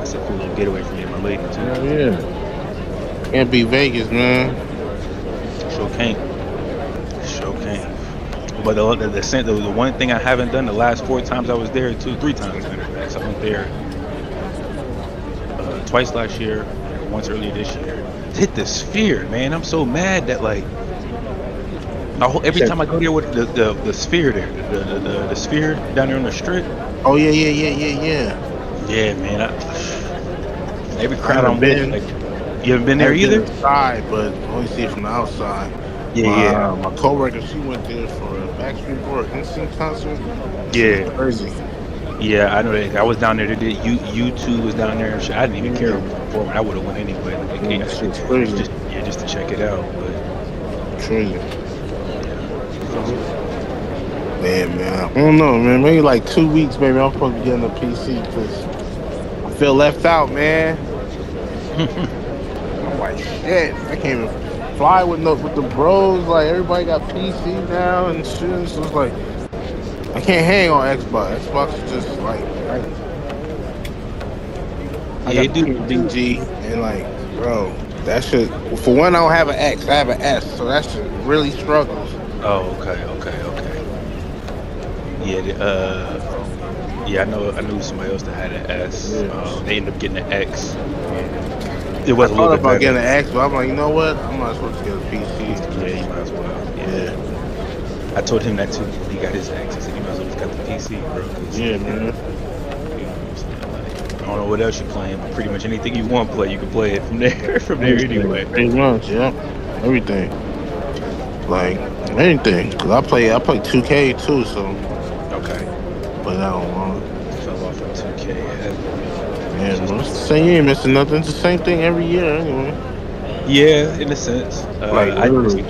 it's a cool little getaway for me and my lady too. Yeah. Can't be Vegas, man. Sure can't. But the one thing I haven't done the last 4 times I was there, 3 times matter of fact. So I went there twice last year, and once earlier this year. Hit the Sphere, man. I'm so mad that like every time I go there with the Sphere there, the Sphere down there on the Strip. Oh yeah. Yeah, man. Every crowd I'm with, like, you haven't been there either? Inside, but only see it from the outside. Yeah. My coworker, she went there for a Backstreet Boys Instinct concert. Yeah. Crazy. Yeah, I know that. I was down there. They did. U2 was down there and shit. I didn't even care for it. I would have went anyway. Like, Shit's crazy. Just to check it out. But Crazy. Man, I don't know, man. Maybe like 2 weeks, maybe I'm supposed to be getting a PC because I feel left out, man. I'm like, shit, I can't even fly with the bros. Like everybody got PC now and shit. So it's like I can't hang on Xbox. Xbox is just like I Yeah, got the dude. PUBG and like, bro, that shit. For one, I don't have an X. I have an S, so that shit really struggles. Oh, okay. Yeah, yeah. I knew somebody else that had an S. Yeah. They ended up getting an X. It I was a little thought bit about better. getting an X, but I'm like, you know what? I'm not supposed to get a PC. Yeah, you might as well. Yeah, I told him that too when he got his X. I said, you might as well just got the PC, bro. 'Cause, yeah, you man. know what I'm saying? Like, I don't know what else you're playing, but pretty much anything you want to play, you can play it from there. From there anyway. Pretty much, yeah. Everything, like anything. Cause I play 2K too, so Okay. but I don't want. Fell off of 2K. Yeah, man. It's the same. You ain't missing nothing. It's the same thing every year, anyway. Yeah, in a sense. Like literally.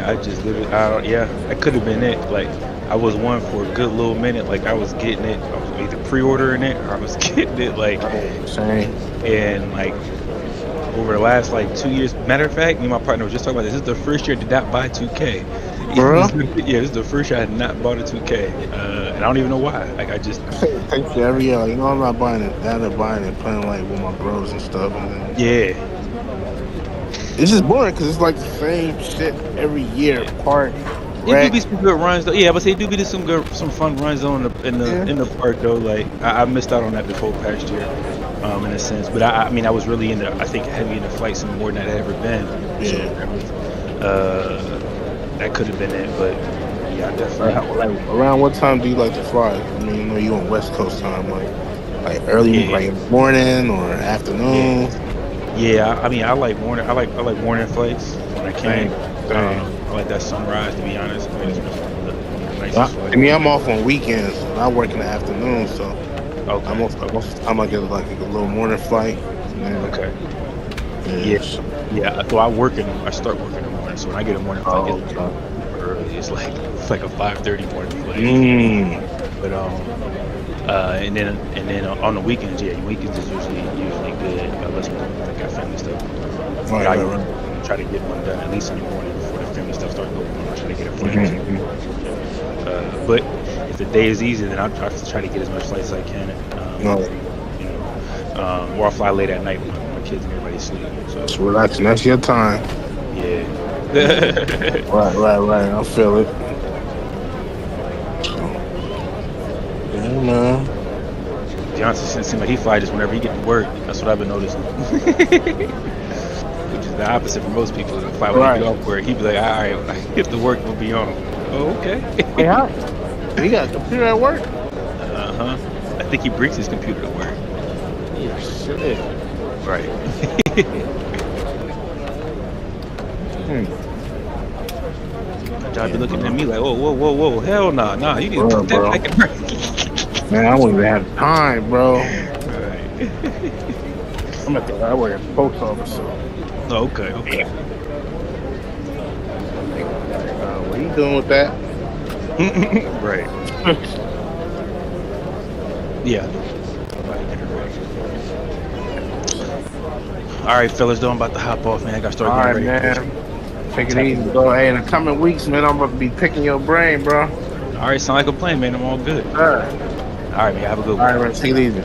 I just literally, I could have been it. Like, I was one for a good little minute. Like, I was getting it. I was either pre-ordering it or I was getting it. Like, Same. and like over the last like 2 years. Matter of fact, me and my partner was just talking about this. This is the first year I did not buy 2K. For real? Yeah, this is the first year I had not bought a 2K, and I don't even know why. Like, I just, Thanks every year. Like, you know, I'm not buying it. Now they're buying it, playing like with my bros and stuff, and then yeah. it's just boring because it's like the same shit every year. Park, It do wreck. be some good runs though. Yeah, but it do be some fun runs though in the park though. Like, I missed out on that this whole past year, in a sense. But I mean I was really I think heavy into flight sim more than I'd ever been. Yeah. So that could have been it, but yeah, I definitely. Like, around what time do you like to fly? I mean, you know, you on West Coast time, like early, Yeah. like in the morning or afternoon. Yeah, I mean I like morning. I like morning flights when I can. Same. I like that sunrise, to be honest. I mean, it's the nicest I flight. mean, I'm off on weekends. And I work in the afternoon, so Okay. most of the time I get like a little morning flight. And Okay. yeah. Yeah, so I start working in the morning. So when I get a morning flight, Oh, it's okay. early. It's like a 5:30 morning flight. But and then on the weekends, weekends is usually good unless we got family stuff. Right, I right. try to get one done at least in the morning before the family stuff starts going on. I try to get a flight. Mhm. But if the day is easy, then I try to get as much flights as I can. No. You know, or I fly late at night when my kids and everybody sleep. So Just relaxing. That's your time. yeah. Right. I feel it. So, yeah, man. Beyonce seems like he fly just whenever he get to work. That's what I've been noticing. Which is the opposite for most people. If I would get off work, he'd be like, all right, when I get to work, we'll be on. Oh, okay. Yeah. You got a computer at work? Uh-huh. I think he brings his computer to work. Yeah, shit. Right. Y'all be looking at me like, whoa, hell nah, you need to put that Bro. back in work. Man, I wouldn't even have time, bro. Right. I work at the post office, so. Okay. What are you doing with that? Right. Yeah. All right, fellas, though, I'm about to hop off, man. I got to start All right, getting ready. man. Take it easy, bro. Hey, in the coming weeks, man, I'm gonna be picking your brain, bro. All right, sound like a plan, man. I'm all good. Sure. All right, man. Have a good All one. right, man. Take it easy.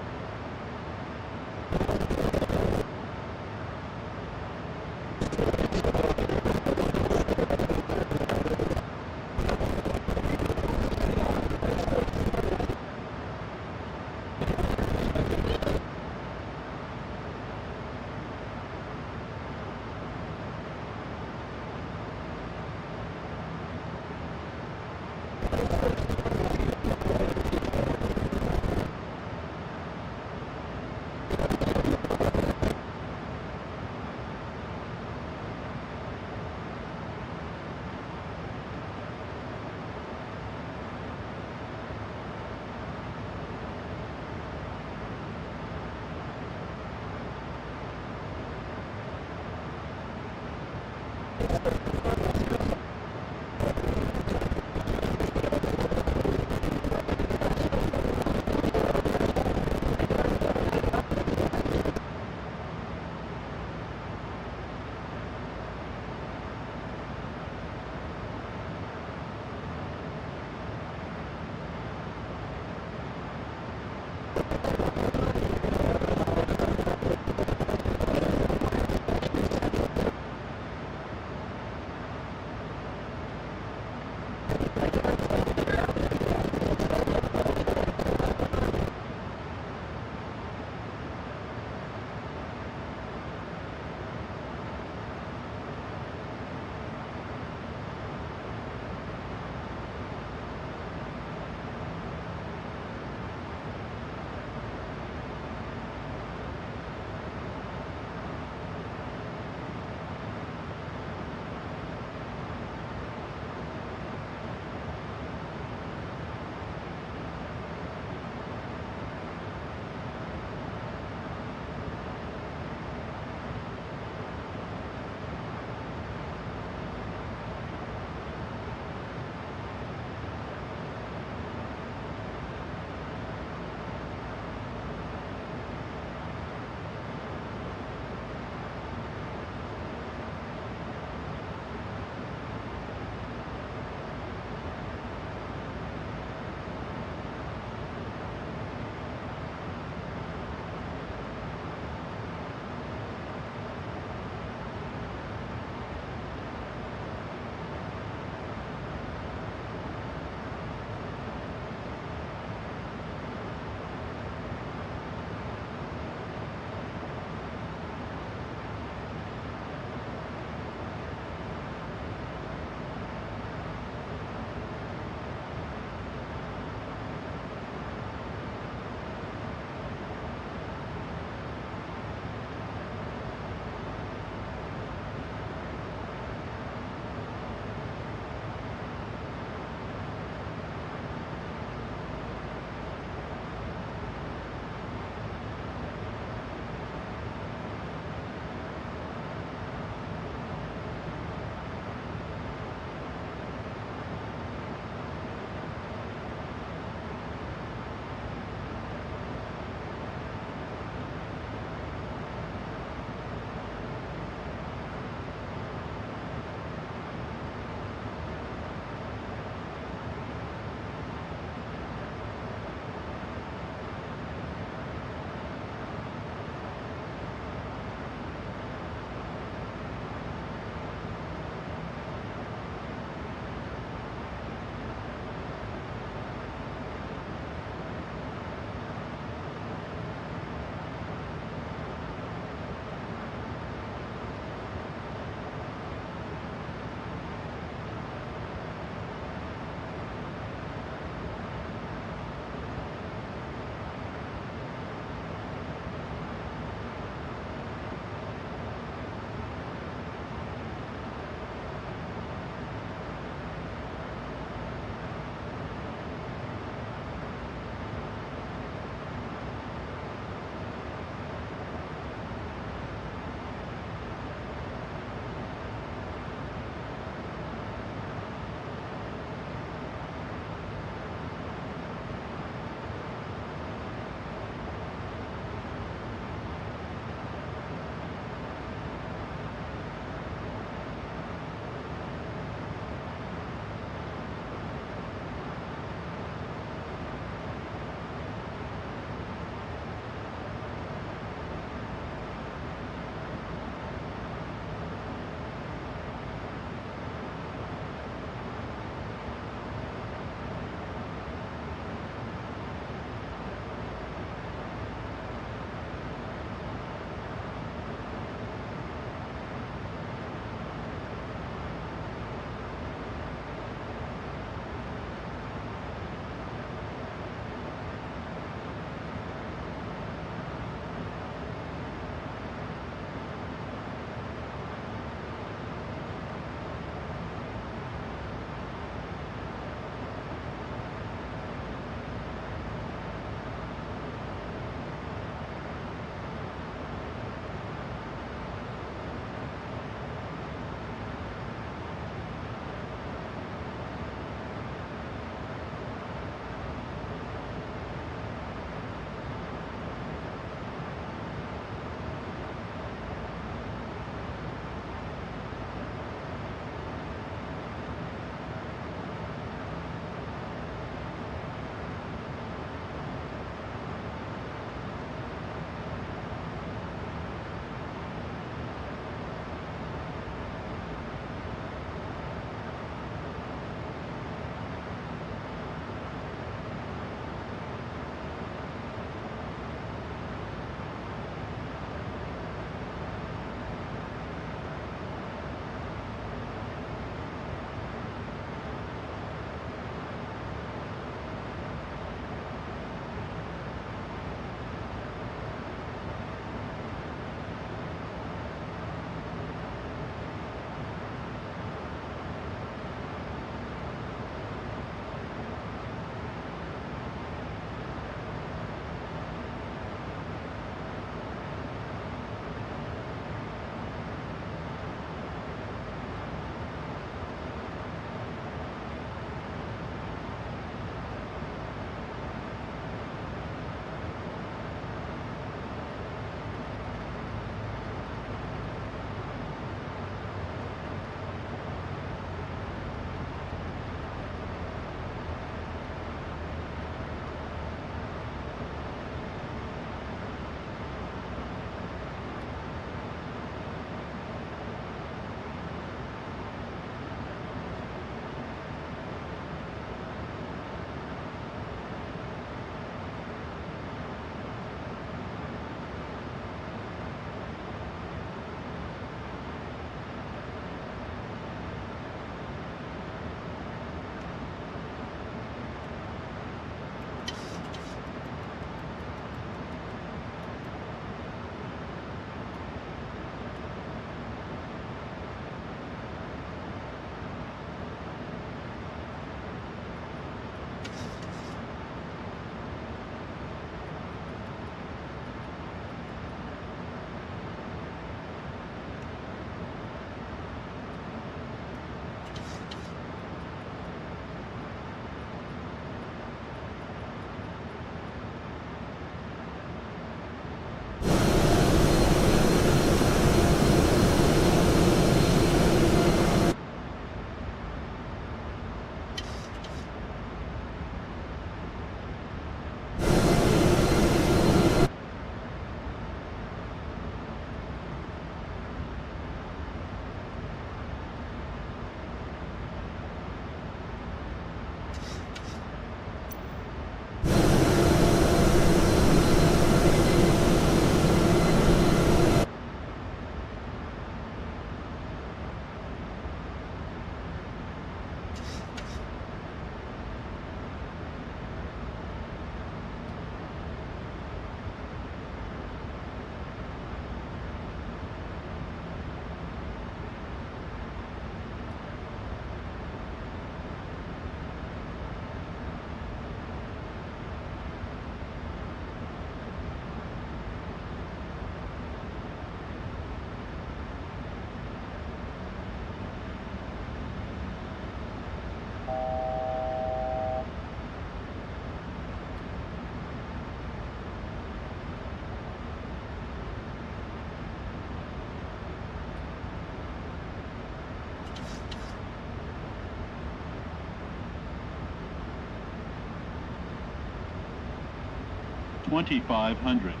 2500.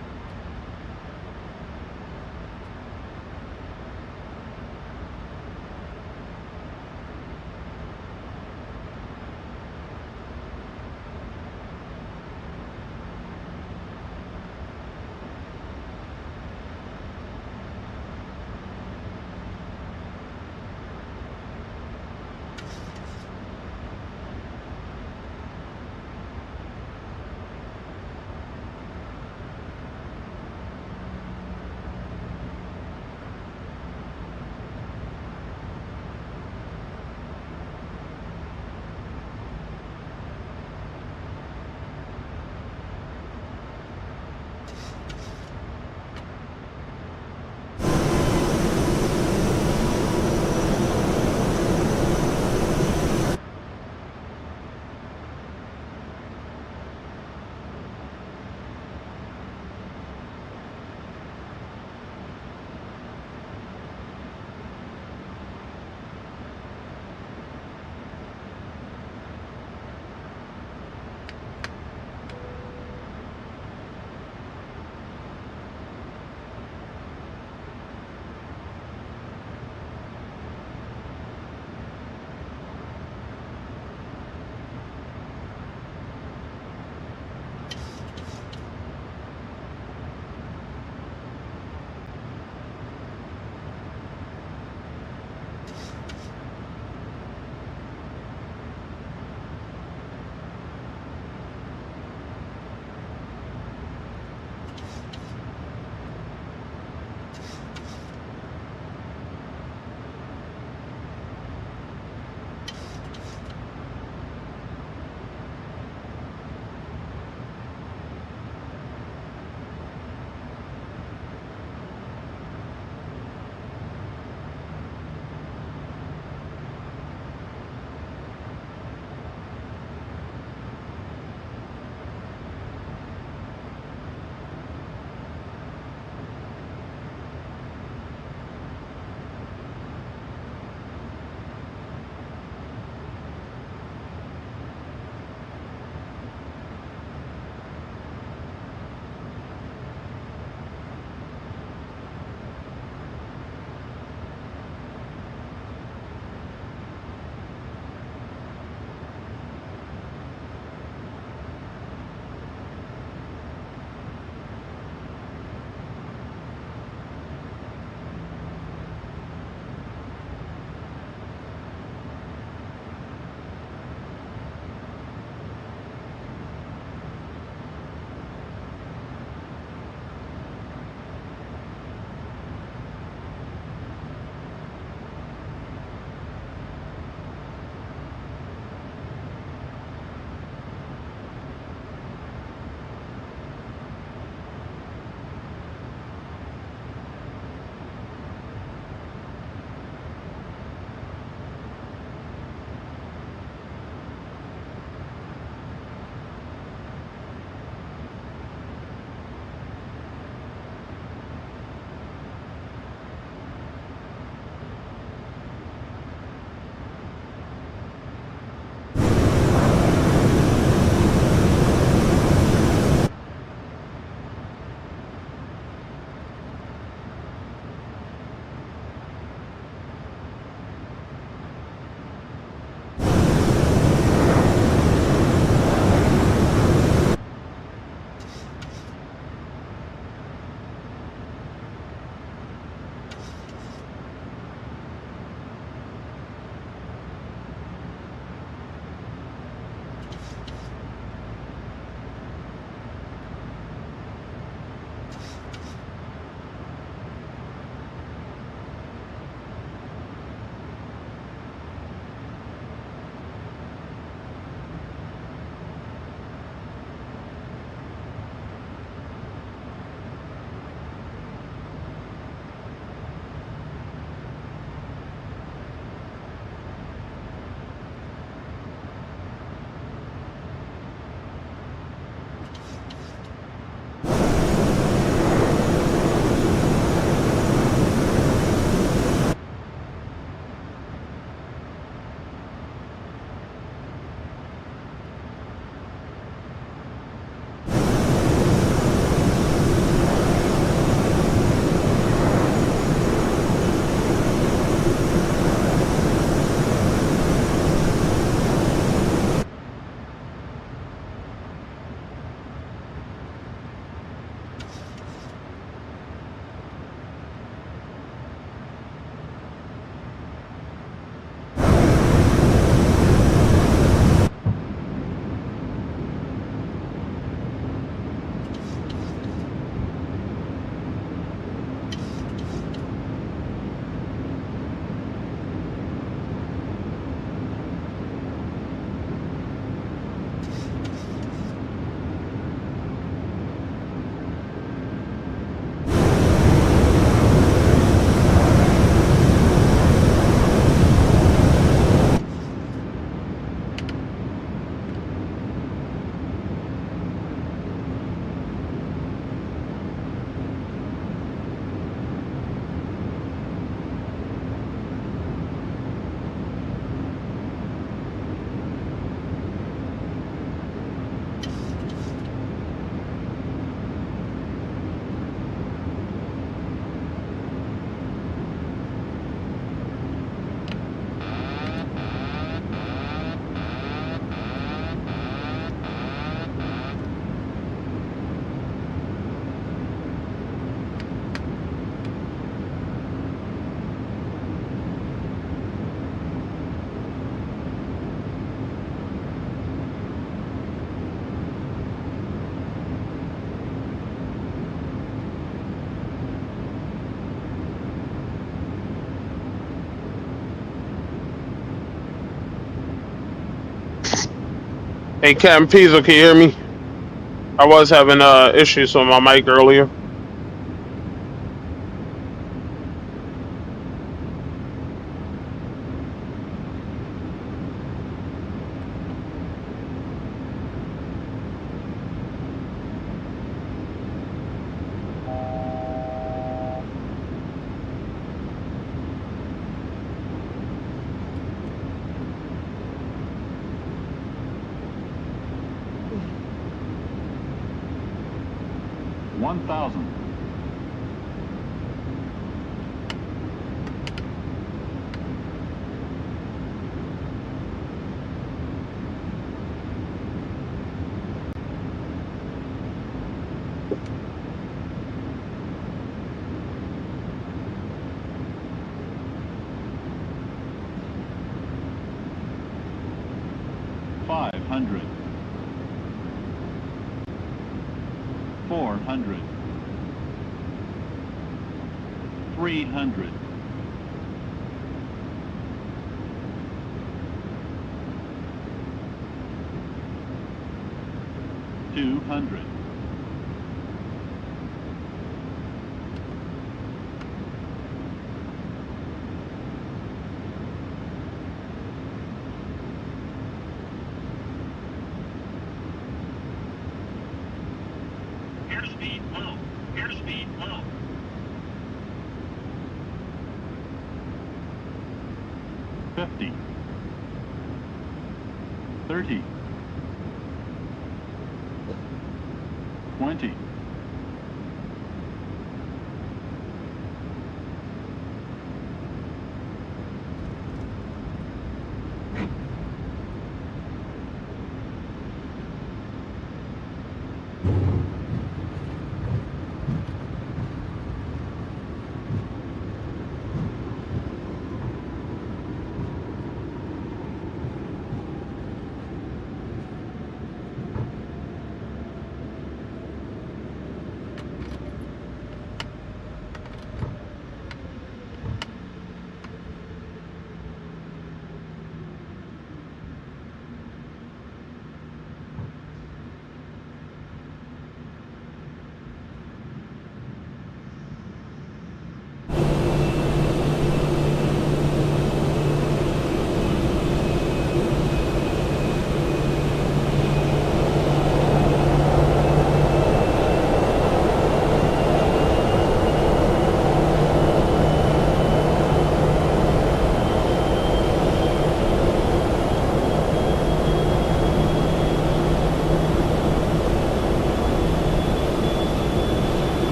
Hey, Captain Pizzo, can you hear me? I was having issues with my mic earlier. Airspeed low. Airspeed low. 50, 30, 20,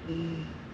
嗯。